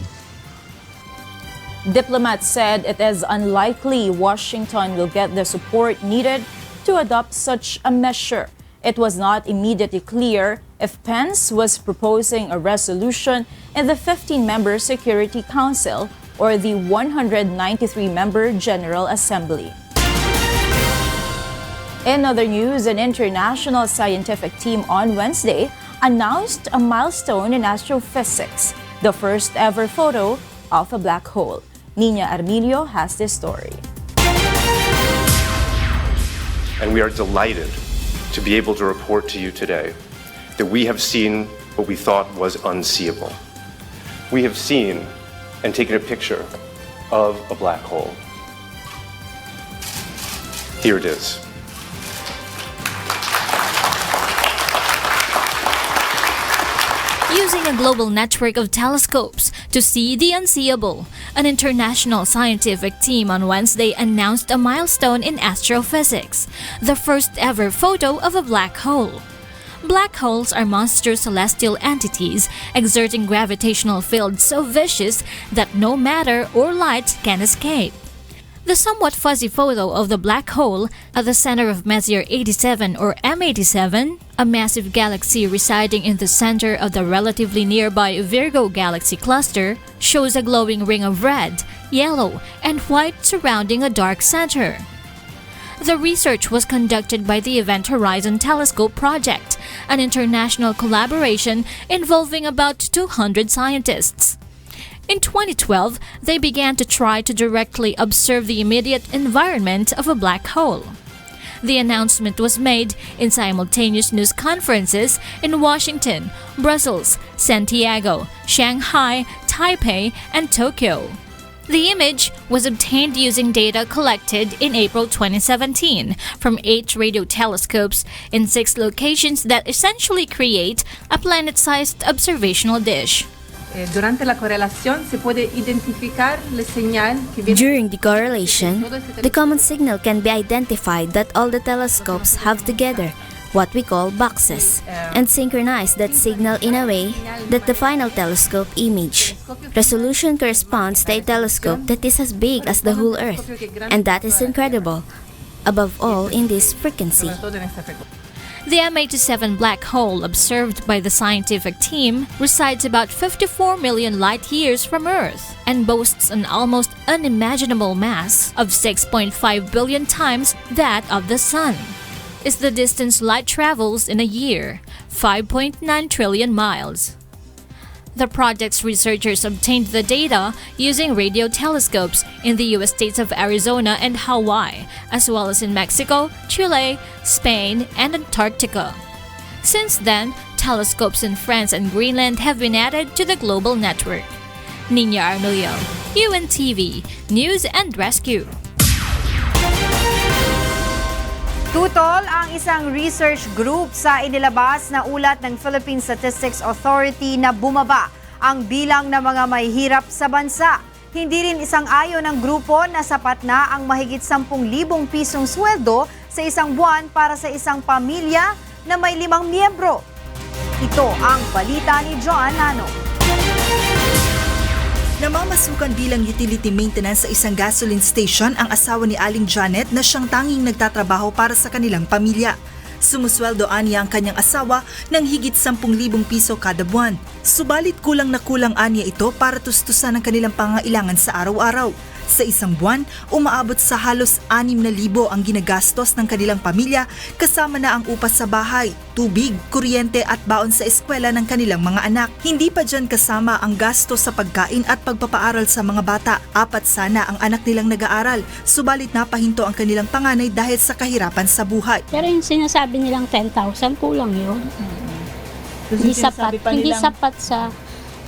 Diplomats said it is unlikely Washington will get the support needed to adopt such a measure. It was not immediately clear if Pence was proposing a resolution in the 15-member Security Council or the 193-member General Assembly. In other news, an international scientific team on Wednesday announced a milestone in astrophysics, the first ever photo of a black hole. Nina Armilio has this story. And we are delighted to be able to report to you today that we have seen what we thought was unseeable. We have seen and taken a picture of a black hole. Here it is. Using a global network of telescopes to see the unseeable, an international scientific team on Wednesday announced a milestone in astrophysics, the first ever photo of a black hole. Black holes are monstrous celestial entities exerting gravitational fields so vicious that no matter or light can escape. The somewhat fuzzy photo of the black hole at the center of Messier 87 or M87, a massive galaxy residing in the center of the relatively nearby Virgo galaxy cluster, shows a glowing ring of red, yellow, and white surrounding a dark center. The research was conducted by the Event Horizon Telescope Project, an international collaboration involving about 200 scientists. In 2012, they began to try to directly observe the immediate environment of a black hole. The announcement was made in simultaneous news conferences in Washington, Brussels, Santiago, Shanghai, Taipei, and Tokyo. The image was obtained using data collected in April 2017 from 8 radio telescopes in 6 locations that essentially create a planet-sized observational dish. Durante la correlación se puede identificar la señal que viene. During the correlation, the common signal can be identified that all the telescopes have together, what we call boxes, and synchronize that signal in a way that the final telescope image. Resolution corresponds to a telescope that is as big as the whole Earth, and that is incredible, above all in this frequency. The M87 black hole observed by the scientific team resides about 54 million light-years from Earth and boasts an almost unimaginable mass of 6.5 billion times that of the Sun. Is the distance light travels in a year, 5.9 trillion miles. The project's researchers obtained the data using radio telescopes in the U.S. states of Arizona and Hawaii, as well as in Mexico, Chile, Spain, and Antarctica. Since then, telescopes in France and Greenland have been added to the global network. Nina Armilio, UNTV, News and Rescue. Tutol ang isang research group sa inilabas na ulat ng Philippine Statistics Authority na bumaba ang bilang ng mga mahihirap sa bansa. Hindi rin isang-ayon ng grupo na sapat na ang mahigit 10,000 pisong sweldo sa isang buwan para sa isang pamilya na may 5 miyembro. Ito ang balita ni John Nano. Namamasukan bilang utility maintenance sa isang gasoline station ang asawa ni Aling Janet na siyang tanging nagtatrabaho para sa kanilang pamilya. Sumusweldo aniya ang kanyang asawa ng higit 10,000 piso kada buwan. Subalit kulang na kulang aniya ito para tustusan ang kanilang pangailangan sa araw-araw. Sa isang buwan, umaabot sa halos 6,000 ang ginagastos ng kanilang pamilya kasama na ang upa sa bahay, tubig, kuryente at baon sa eskwela ng kanilang mga anak. Hindi pa dyan kasama ang gastos sa pagkain at pagpapaaral sa mga bata. 4 sana ang anak nilang nag-aaral, subalit napahinto ang kanilang panganay dahil sa kahirapan sa buhay. Pero yung sinasabi nilang 10,000, kulang yun. Hindi sapat sa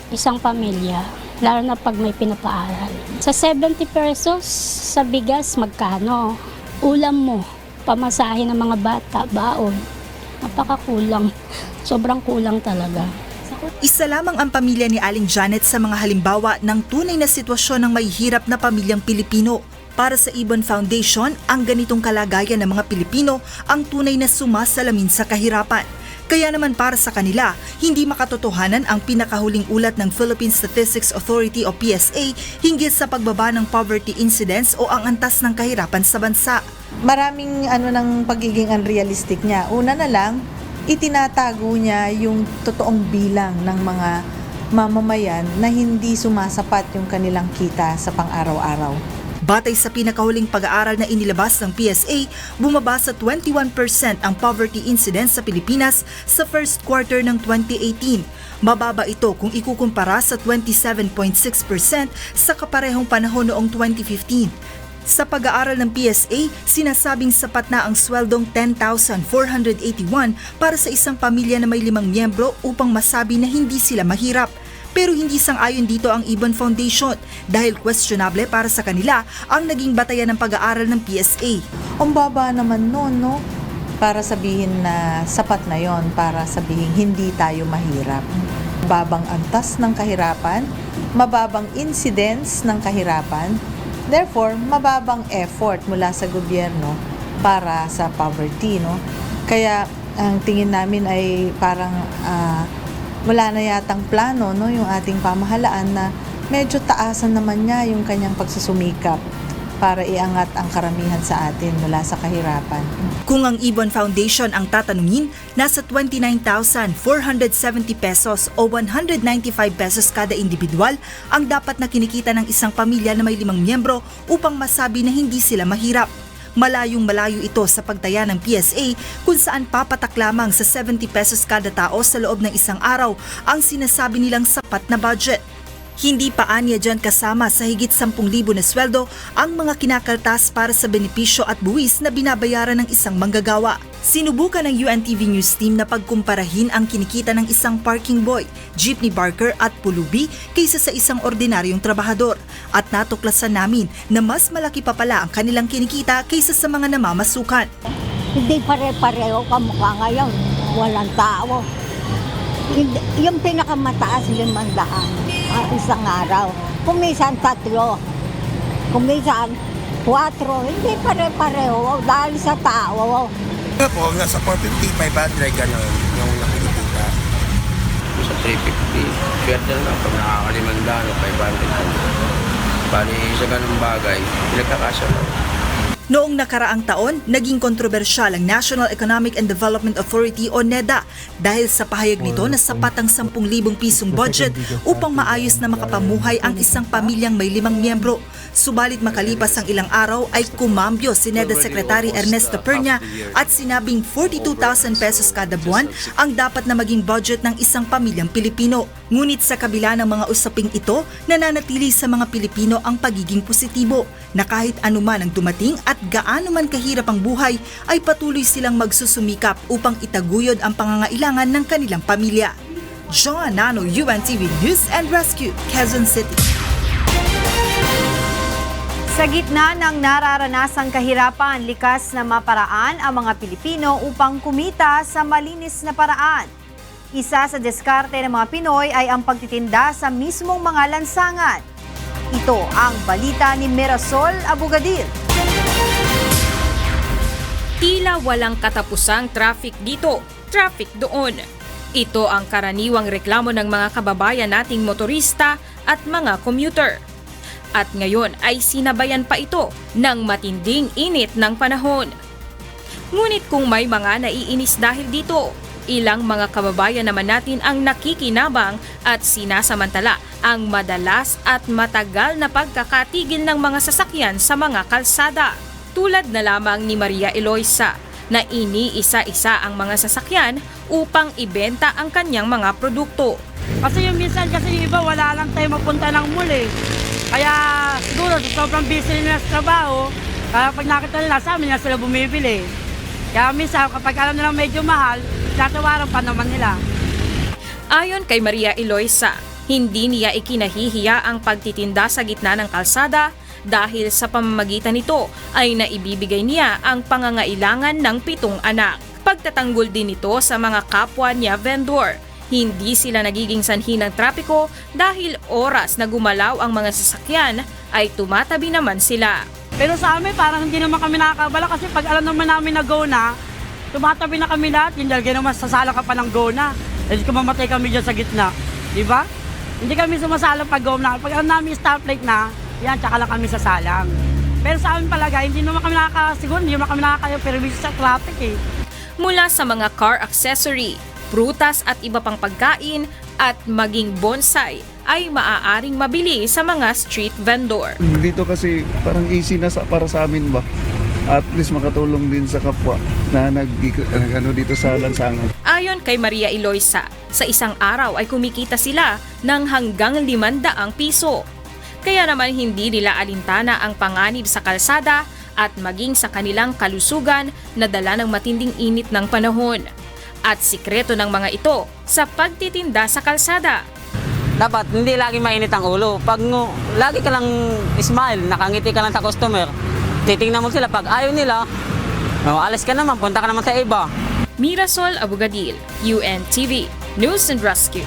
isang pamilya. Lalo na pag may pinapaaral. Sa 70 pesos sa bigas, magkano? Ulam mo, pamasahe ng mga bata, baon. Napakakulang. Sobrang kulang talaga. Isa lamang ang pamilya ni Aling Janet sa mga halimbawa ng tunay na sitwasyon ng mahihirap na pamilyang Pilipino. Para sa Ibon Foundation, ang ganitong kalagayan ng mga Pilipino ang tunay na sumasalamin sa kahirapan. Kaya naman para sa kanila, hindi makatotohanan ang pinakahuling ulat ng Philippine Statistics Authority o PSA hinggil sa pagbaba ng poverty incidence o ang antas ng kahirapan sa bansa. Maraming ng pagiging unrealistic niya. Una na lang, itinatago niya yung totoong bilang ng mga mamamayan na hindi sumasapat yung kanilang kita sa pang-araw-araw. Batay sa pinakahuling pag-aaral na inilabas ng PSA, bumaba sa 21% ang poverty incidence sa Pilipinas sa first quarter ng 2018. Mababa ito kung ikukumpara sa 27.6% sa kaparehong panahon noong 2015. Sa pag-aaral ng PSA, sinasabing sapat na ang sweldong 10,481 para sa isang pamilya na may 5 miyembro upang masabi na hindi sila mahirap. Pero hindi sang-ayon dito ang Ibon Foundation dahil questionable para sa kanila ang naging batayan ng pag-aaral ng PSA. Ang baba naman noon, no? Para sabihin na sapat na yon, para sabihin hindi tayo mahirap. Mababang antas ng kahirapan, mababang incidence ng kahirapan, therefore mababang effort mula sa gobyerno para sa poverty, no? Kaya ang tingin namin ay parang wala na yatang plano, no, yung ating pamahalaan na medyo taasan naman niya yung kanyang pagsusumikap para iangat ang karamihan sa atin mula sa kahirapan. Kung ang Ibon Foundation ang tatanungin, nasa 29,470 pesos o 195 pesos kada individual ang dapat na kinikita ng isang pamilya na may 5 miyembro upang masabi na hindi sila mahirap. Malayong malayo ito sa pagtaya ng PSA kung saan papatak lamang sa 70 pesos kada tao sa loob ng isang araw ang sinasabi nilang sapat na budget. Hindi pa anya dyan kasama sa higit 10,000 na sweldo ang mga kinakaltas para sa benepisyo at buwis na binabayaran ng isang manggagawa. Sinubukan ng UNTV News Team na pagkumparahin ang kinikita ng isang parking boy, jeepney barker at pulubi kaysa sa isang ordinaryong trabahador. At natuklasan namin na mas malaki pa pala ang kanilang kinikita kaysa sa mga namamasukan. Hindi pare-pareho kamukha ngayon. Walang tao. Yung pinakamataas 500 isang araw. Kumisan 3. Kumisan 4. Hindi pare-pareho dahil sa tao. Po, nasa 450, 500 gano'n yung nakikita. Sa 350, swerte na pag nakakalimandaan o 500. Bali sa ganung bagay, pinagkakasya lang. Noong nakaraang taon, naging kontrobersyal ang National Economic and Development Authority o NEDA dahil sa pahayag nito na sapat ang 10,000 pisong budget upang maayos na makapamuhay ang isang pamilyang may 5 miyembro. Subalit makalipas ang ilang araw ay kumambyo si NEDA Secretary Ernesto Pernia at sinabing 42,000 pesos kada buwan ang dapat na maging budget ng isang pamilyang Pilipino. Ngunit sa kabila ng mga usaping ito, nananatili sa mga Pilipino ang pagiging positibo na kahit anuman ang dumating at gaano man kahirap ang buhay ay patuloy silang magsusumikap upang itaguyod ang pangangailangan ng kanilang pamilya. Joan Nano, UNTV News and Rescue, Quezon City. Sa gitna ng nararanasang kahirapan, likas na maparaan ang mga Pilipino upang kumita sa malinis na paraan. Isa sa diskarte ng mga Pinoy ay ang pagtitinda sa mismong mga lansangan. Ito ang balita ni Mirasol Abugadir. Tila walang katapusang traffic dito, traffic doon. Ito ang karaniwang reklamo ng mga kababayan nating motorista at mga commuter. At ngayon ay sinabayan pa ito ng matinding init ng panahon. Ngunit kung may mga naiinis dahil dito, ilang mga kababayan naman natin ang nakikinabang at sinasamantala ang madalas at matagal na pagkakatigil ng mga sasakyan sa mga kalsada. Tulad na lamang ni Maria Eloisa na iniisa-isa ang mga sasakyan upang ibenta ang kanyang mga produkto. Kasi yung minsan yung iba wala lang tayo mapunta ng mall eh. Kaya siguro sa sobrang busy nila sa trabaho, kaya pag nakita nila sa amin na sila bumibili. Kaya minsan kapag alam nilang medyo mahal, tatawaran pa naman nila. Ayon kay Maria Eloisa, hindi niya ikinahihiya ang pagtitinda sa gitna ng kalsada dahil sa pamamagitan nito ay naibibigay niya ang pangangailangan ng 7 anak. Pagtatanggol din ito sa mga kapwa niya vendor. Hindi sila nagiging sanhi ng trapiko dahil oras na gumalaw ang mga sasakyan ay tumatabi naman sila. Pero sa amin parang hindi naman kami nakakabala kasi pag alam naman namin na go na, tumatabi na kami lahat, hindi naman sasala ka pa ng go na. Hindi ka mamatay kami dyan sa gitna, di ba? Hindi kami sumasala pag go na. Pag alam namin stoplight na, yan, tsaka lang kami sasalang. Pero sa amin palaga, hindi naman kami nakakasiguro, hindi naman kami nakakaperwisyo sa traffic eh. Mula sa mga car accessory, prutas at iba pang pagkain at maging bonsai ay maaaring mabili sa mga street vendor. Dito kasi parang easy na para sa amin ba? At least makatulong din sa kapwa na dito sa lansangan. Ayon kay Maria Eloisa, sa isang araw ay kumikita sila ng hanggang 500 piso. Kaya naman hindi nila alintana ang panganib sa kalsada at maging sa kanilang kalusugan na dala ng matinding init ng panahon. At sikreto ng mga ito sa pagtitinda sa kalsada. Dapat hindi lagi mainit ang ulo. Pag lagi ka lang smile, nakangiti ka lang sa customer, titingnan mo sila. Pag ayaw nila, alis ka naman, punta ka naman sa iba. Mirasol Abugadil, UNTV, News and Rescue.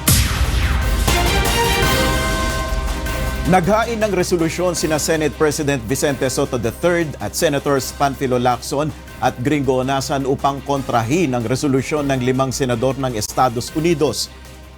Naghain ng resolusyon sina Senate President Vicente Sotto III at Senators Panfilo Lacson at Gringo Onasan upang kontrahin ang resolusyon ng 5 senador ng Estados Unidos.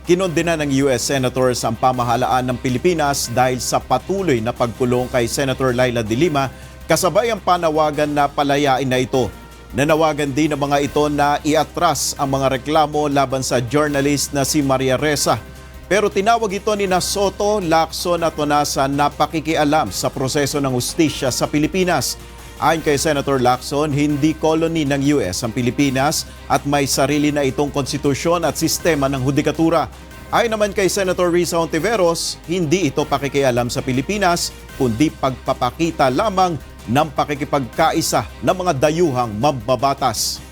Kinondena ng US Senators ang pamahalaan ng Pilipinas dahil sa patuloy na pagkulong kay Senator Laila de Lima kasabay ang panawagan na palayain na ito. Nanawagan din ng mga ito na iatras ang mga reklamo laban sa journalist na si Maria Ressa. Pero tinawag ito ni Soto, Lacson at Onasan na pakikialam sa proseso ng hustisya sa Pilipinas. Ayon kay Senator Lacson, hindi koloni ng US ang Pilipinas at may sarili na itong konstitusyon at sistema ng hudikatura. Ayon naman kay Senator Risa Hontiveros, hindi ito pakikialam sa Pilipinas kundi pagpapakita lamang ng pakikipagkaisa ng mga dayuhang mambabatas.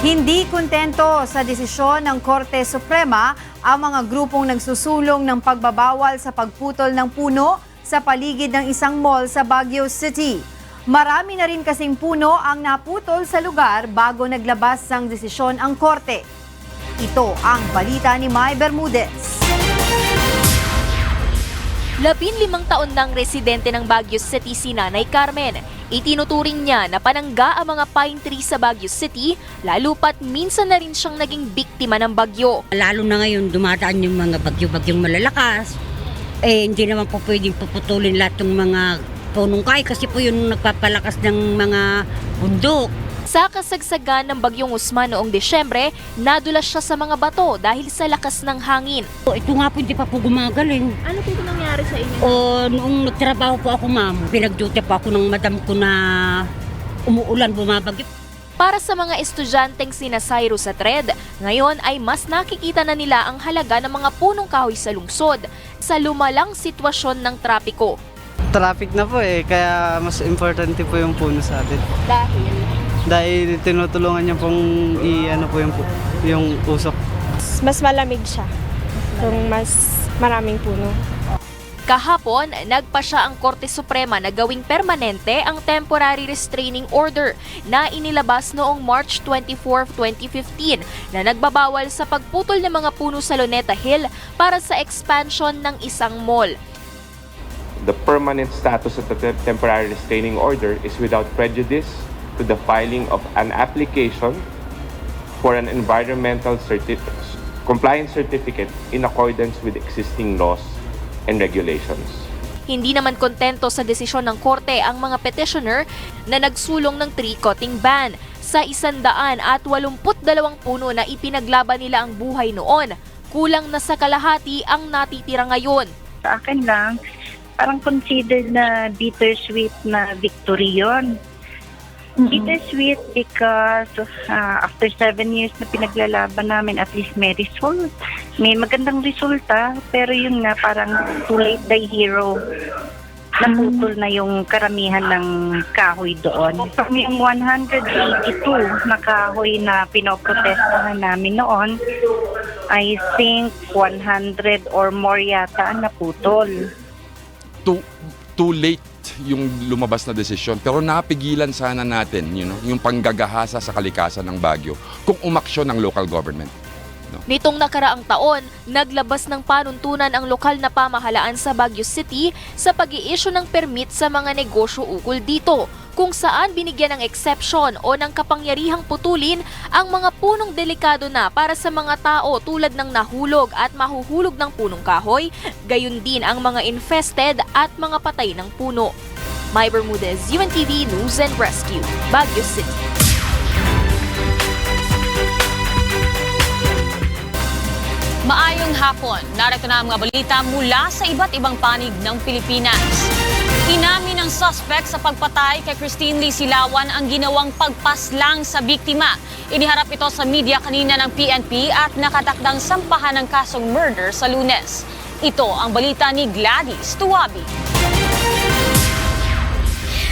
Hindi kontento sa desisyon ng Korte Suprema ang mga grupong nagsusulong ng pagbabawal sa pagputol ng puno sa paligid ng isang mall sa Baguio City. Marami na rin kasing puno ang naputol sa lugar bago naglabas ng desisyon ang Korte. Ito ang balita ni Mai Bermudez. 15 taon ng residente ng Baguio City si Nanay Carmen. Itinuturing niya na panangga ang mga pine tree sa Baguio City, lalo pat minsan na rin siyang naging biktima ng bagyo. Lalo na ngayon dumadaan yung mga bagyo-bagyong malalakas. Hindi naman po pwedeng puputulin lahat ng mga punong kahoy kasi po yung nagpapalakas ng mga bundok. Sa kasagsagan ng Bagyong Usman noong Desyembre, nadulas siya sa mga bato dahil sa lakas ng hangin. Ito nga po hindi pa po gumagaling. Ano po nangyari sa inyo? Noong nagtrabaho po ako, ma'am, pinag-duty po ako ng madam ko na umuulan, bumabagyo. Para sa mga estudyanteng sina Cyrus at Red, ngayon ay mas nakikita na nila ang halaga ng mga punong kahoy sa lungsod sa lumalang sitwasyon ng trapiko. Traffic na po kaya mas importante po yung puno sa atin. Dahil tinutulungan niya pong yung usok. Mas malamig siya kung mas maraming puno. Kahapon, nagpa siya ang Korte Suprema na gawing permanente ang Temporary Restraining Order na inilabas noong March 24, 2015 na nagbabawal sa pagputol ng mga puno sa Luneta Hill para sa expansion ng isang mall. The permanent status of the Temporary Restraining Order is without prejudice to the filing of an application for an environmental compliance certificate in accordance with existing laws and regulations. Hindi naman kontento sa desisyon ng korte ang mga petitioner na nagsulong ng tree cutting ban. Sa 182 puno na ipinaglaban nila ang buhay noon, kulang na sa kalahati ang natitira ngayon. Sa akin lang, parang considered na bittersweet na victory yun. Bittersweet because after 7 years na pinaglalaban namin, at least may result. May magandang resulta, pero yun nga parang too late die hero. Naputol na yung karamihan ng kahoy doon. From yung 182 na kahoy na pinoprotestahan namin noon, I think 100 or more yata ang naputol. Too late yung lumabas na desisyon, pero napigilan sana natin yung panggagahasa sa kalikasan ng Baguio kung umaksyon ng local government. Nitong nakaraang taon, naglabas ng panuntunan ang lokal na pamahalaan sa Baguio City sa pag-i-issue ng permit sa mga negosyo ukol dito, kung saan binigyan ng exception o ng kapangyarihang putulin ang mga punong delikado na para sa mga tao tulad ng nahulog at mahuhulog ng punong kahoy, gayon din ang mga infested at mga patay ng puno. Mai Bermudez, UNTV News and Rescue, Baguio City. Maayong hapon, narito na ang mga balita mula sa iba't ibang panig ng Pilipinas. Inamin ng suspect sa pagpatay kay Christine Lee Silawan ang ginawang pagpaslang sa biktima. Iniharap ito sa media kanina ng PNP at nakatakdang sampahan ng kasong murder sa Lunes. Ito ang balita ni Gladys Tuwabi.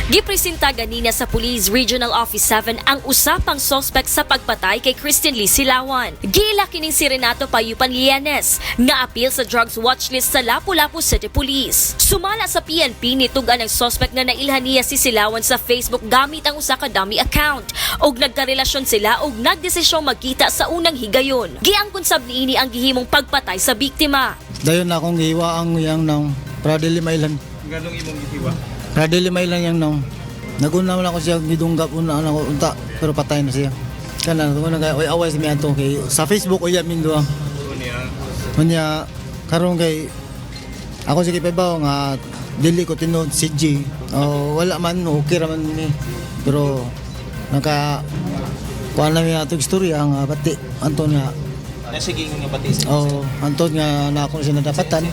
Gipresenta ganina sa Police Regional Office 7 ang usapang suspect sa pagpatay kay Christine Lee Silawan. Giila kining si Renato Payupan Lianes nga apil sa drugs watchlist sa Lapu-Lapu City Police. Sumala sa PNP nitugan ang suspect nga nailhan niya si Silawan sa Facebook gamit ang usa ka dummy account og nagkarelasyon sila og nagdesisyong magkita sa unang higayon. Giangkon sab niini ang gihimong pagpatay sa biktima. Dayon na akong gihiwa ang yang nang pradili mailan. Ganong imong gihiwa? Pradili mailan yang nang. Naguna man ako siya gidunggap una ako unta pero patay na siya. Kana naguna kay away sa mi ato kay sa Facebook o yamin do. Unya karon kay ako sige pabaw nga dili ko tinud si G. Wala man okay ra man ni. Pero naka kuan na mi ato istorya nga bati Anton nga sige nga batis. Anton nga na ako siya nadapatan.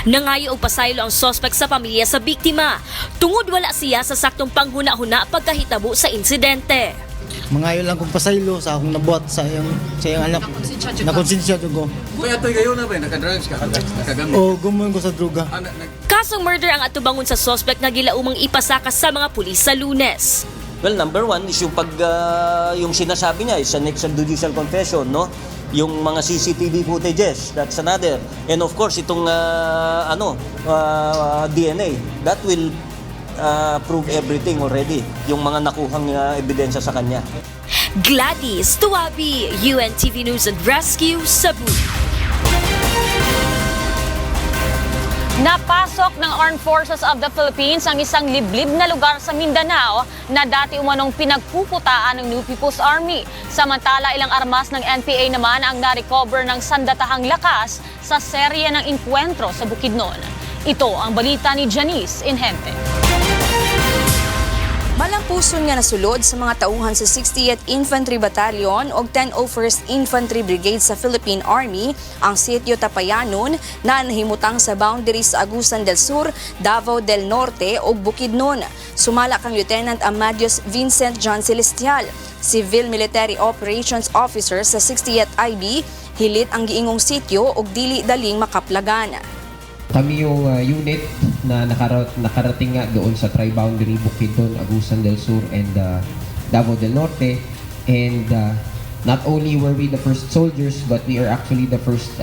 Nangayo og pasaylo ang suspect sa pamilya sa biktima. Tungod wala siya sa saktong panghuna-huna pagkahitabo sa insidente. Mangayo lang kong pasaylo sa akong nabuhat sa iyang anak. Nakonsensya ko. Kuya toy gayo na ba naka-drugs ka? Nakagamit. Gumon ko sa droga. Kasong murder ang atubangon sa suspect nga gilaumang ipasakas sa mga pulis sa Lunes. Well, number one is yung yung sinasabi niya is an extrajudicial confession, no? Yung mga CCTV footages, that's another. And of course, itong DNA, that will prove everything already. Yung mga nakuhang ebidensya sa kanya. Gladys Tuwabi, UNTV News and Rescue, Cebu. Napasok ng Armed Forces of the Philippines ang isang liblib na lugar sa Mindanao na dati umanong pinagpuputaan ng New People's Army. Samantala, ilang armas ng NPA naman ang na-recover ng sandatahang lakas sa serye ng inkwentro sa Bukidnon. Ito ang balita ni Janice Inhente. Malampuson nga nasulod sa mga tauhan sa 60th Infantry Battalion o 101st Infantry Brigade sa Philippine Army ang sitio Tapayanon na nahimutang sa boundaries sa Agusan del Sur, Davao del Norte o Bukidnon. Sumala kang Lieutenant Amadios Vincent John Celestial, Civil Military Operations Officer sa 60th IB, hilit ang giingong sityo o dili daling makaplagan. Kami yung unit na nakarating nga doon sa tri-boundary Bukidnon, Agusan del Sur, and Davao del Norte. And not only were we the first soldiers, but we are actually the first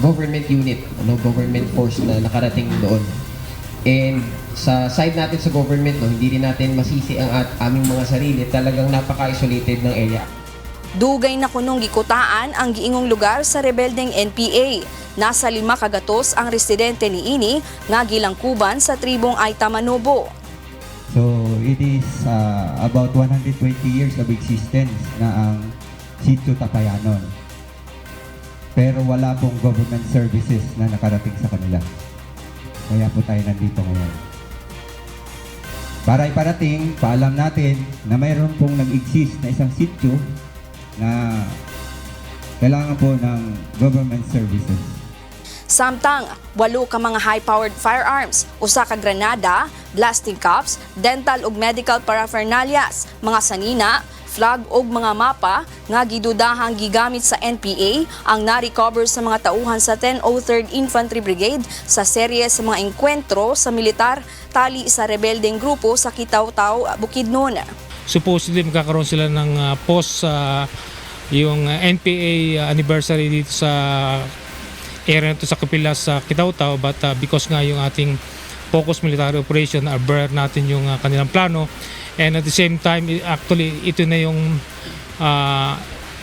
government unit, government force na nakarating doon. And sa side natin sa government, hindi rin natin masisi ang aming mga sarili. Talagang napaka-isolated ng area. Dugay na kunong gikutaan ang giingong lugar sa rebeldeng NPA. Nasa 5 kagatos ang residente ni ini nga gilangkuban sa tribong Aita Manobo. So it is about 120 years of existence na ang Sitio Tapayanon. Pero wala pong government services na nakarating sa kanila. Kaya po tayo nandito ngayon. Para iparating, paalam natin na mayroon pong nag-exist na isang sitio na kailangan po ng government services. Samtang 8 ka mga high-powered firearms, 1 ka granada, blasting cups, dental ug medical paraphernalias, mga sanina, flag ug mga mapa nga gidudahang gigamit sa NPA ang na-recover sa mga tauhan sa 103rd Infantry Brigade sa serye sa mga engkwentro sa militar tali sa rebeldeng grupo sa Kitaw-Taw, Bukidnon. Supposedly magkakaroon sila ng post sa yung NPA anniversary dito sa area nito sa Kapilas sa Kitaw-Taw, but because nga yung ating focus military operation, abort natin yung kanilang plano, and at the same time actually ito na yung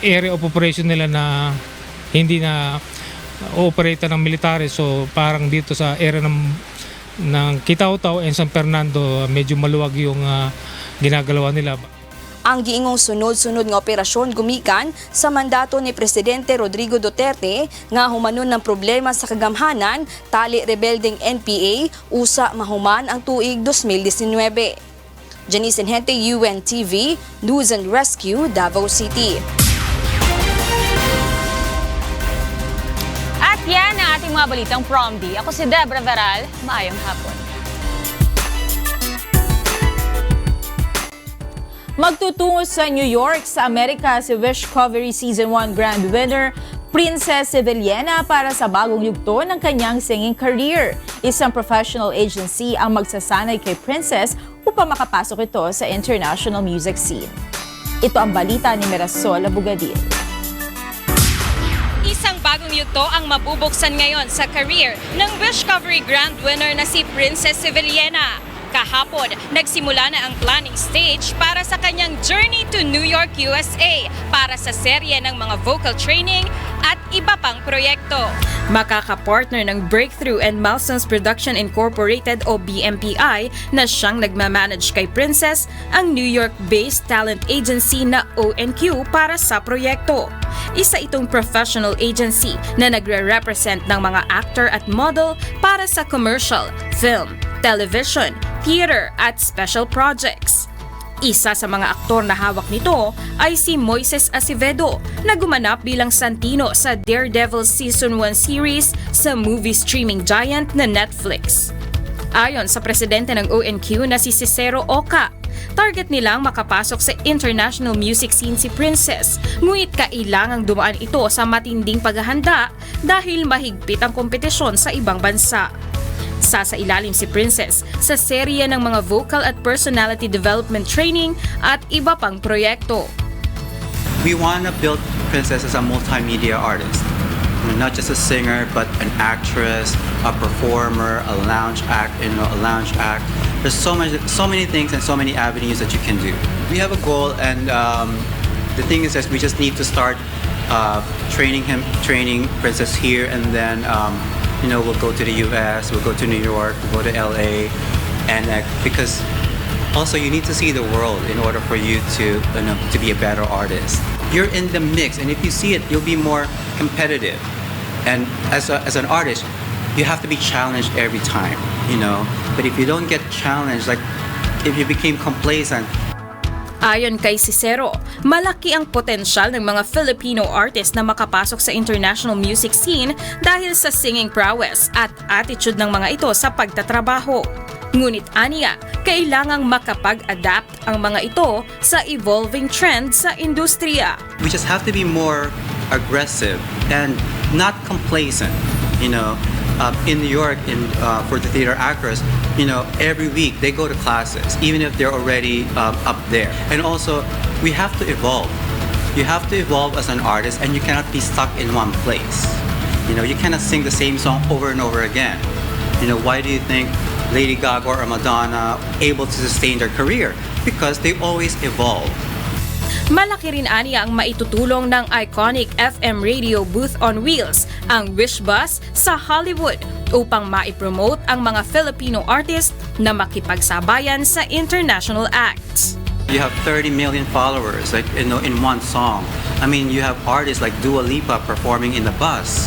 area of operation nila na hindi na operate ng military, so parang dito sa area ng Kitaw-Taw and San Fernando medyo maluwag yung ginagalawa nila. Ang giingong sunod-sunod nga operasyon gumikan sa mandato ni Presidente Rodrigo Duterte nga humanon ng problema sa kagamhanan tali rebeldeng NPA usa mahuman ang tuig 2019. Janice Inhente, UNTV, News and Rescue, Davao City. mga balitang Prom D. Ako si Debra Veral. Maayong hapon. Magtutungo sa New York sa Amerika si Wishcovery Season 1 Grand Winner Princess Sevillena para sa bagong yugto ng kanyang singing career. Isang professional agency ang magsasanay kay Princess upang makapasok ito sa international music scene. Ito ang balita ni Mirasol Abugadil. Isang bagong yugto ang mabubuksan ngayon sa career ng Wishcovery Grand Winner na si Princess Sevillena. Kahapon, nagsimula na ang planning stage para sa kanyang journey to New York, USA para sa serye ng mga vocal training at iba pang proyekto. Makaka-partner ng Breakthrough and Milestones Production Incorporated o BMPI na siyang nagmamanage kay Princess ang New York-based talent agency na ONQ para sa proyekto. Isa itong professional agency na nagre-represent ng mga actor at model para sa commercial, film, television, theater at special projects. Isa sa mga aktor na hawak nito ay si Moises Acevedo na gumanap bilang Santino sa Daredevil Season 1 series sa movie streaming giant na Netflix. Ayon sa presidente ng ONQ na si Cicero Oca, target nilang makapasok sa international music scene si Princess, ngunit kailangang dumaan ito sa matinding paghahanda dahil mahigpit ang kompetisyon sa ibang bansa. Sasailalim si Princess sa serye ng mga vocal at personality development training at iba pang proyekto. We want to build Princess as a multimedia artist. Not just a singer, but an actress, a performer, a lounge act. There's so many things and so many avenues that you can do. We have a goal, and the thing is that we just need to start training Princess here, and then we'll go to the US, we'll go to New York, we'll go to LA, and because also you need to see the world in order for you to be a better artist. You're in the mix, and if you see it, you'll be more competitive. And as an artist, you have to be challenged every time, But if you don't get challenged, like if you became complacent. Ayon kay Cicero, malaki ang potensyal ng mga Filipino artist na makapasok sa international music scene dahil sa singing prowess at attitude ng mga ito sa pagtatrabaho. Ngunit aniya, kailangang makapag-adapt ang mga ito sa evolving trend sa industriya. We just have to be more aggressive and not complacent, in New York, for the theater actors, every week they go to classes, even if they're already up there. And also, we have to evolve. You have to evolve as an artist, and you cannot be stuck in one place. You cannot sing the same song over and over again. Why do you think Lady Gaga or Madonna able to sustain their career? Because they always evolve. Malaki rin aniya ang maitutulong ng iconic FM radio booth on wheels, ang Wish Bus, sa Hollywood upang maipromote ang mga Filipino artist na makipagsabayan sa international acts. You have 30 million followers, in one song. You have artists like Dua Lipa performing in the bus.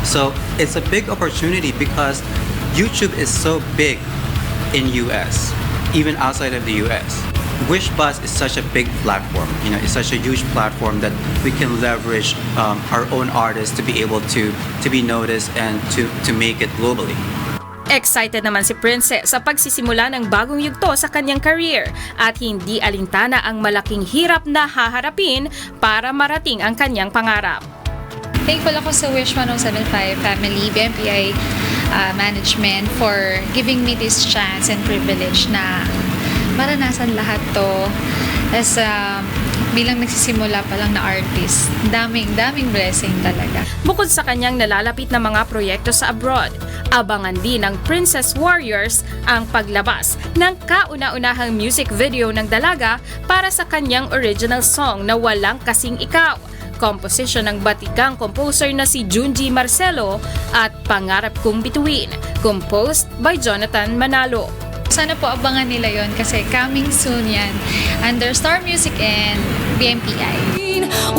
So it's a big opportunity because YouTube is so big in US, even outside of the US. Wish Bus is such a big platform, it's such a huge platform that we can leverage our own artists to be able to be noticed and to make it globally. Excited naman si Princess sa pagsisimula ng bagong yugto sa kanyang career at hindi alintana ang malaking hirap na haharapin para marating ang kanyang pangarap. Thankful ako sa Wish 1075 family, BMPI management for giving me this chance and privilege na maranasan lahat to as bilang nagsisimula pa lang na artist. Daming blessing talaga. Bukod sa kanyang nalalapit na mga proyekto sa abroad, abangan din ng Princess Warriors ang paglabas ng kauna-unahang music video ng dalaga para sa kanyang original song na Walang Kasing Ikaw. Komposisyon ng batikang composer na si Junji Marcelo at Pangarap Kong Bituin, composed by Jonathan Manalo. Sana po abangan nila yon kasi coming soon yan under Star Music and BMPI.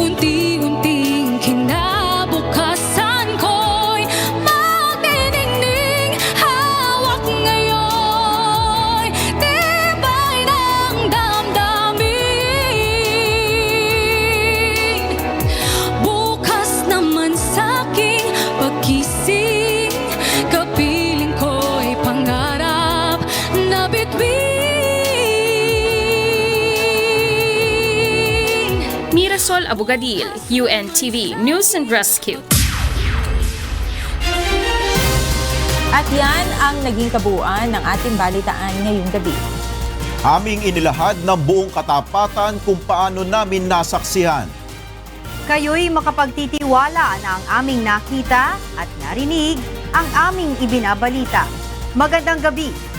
Unti-unting kinabukasan ko'y magniningning hawak ngayon tibay ng damdamin bukas naman sa'king pagkising Mirasol Abogadil, UNTV News and Rescue. At yan ang naging kabuuan ng ating balitaan ngayong gabi. Aming inilahad ng buong katapatan kung paano namin nasaksihan. Kayo'y makapagtitiwala na ang aming nakita at narinig ang aming ibinabalita. Magandang gabi.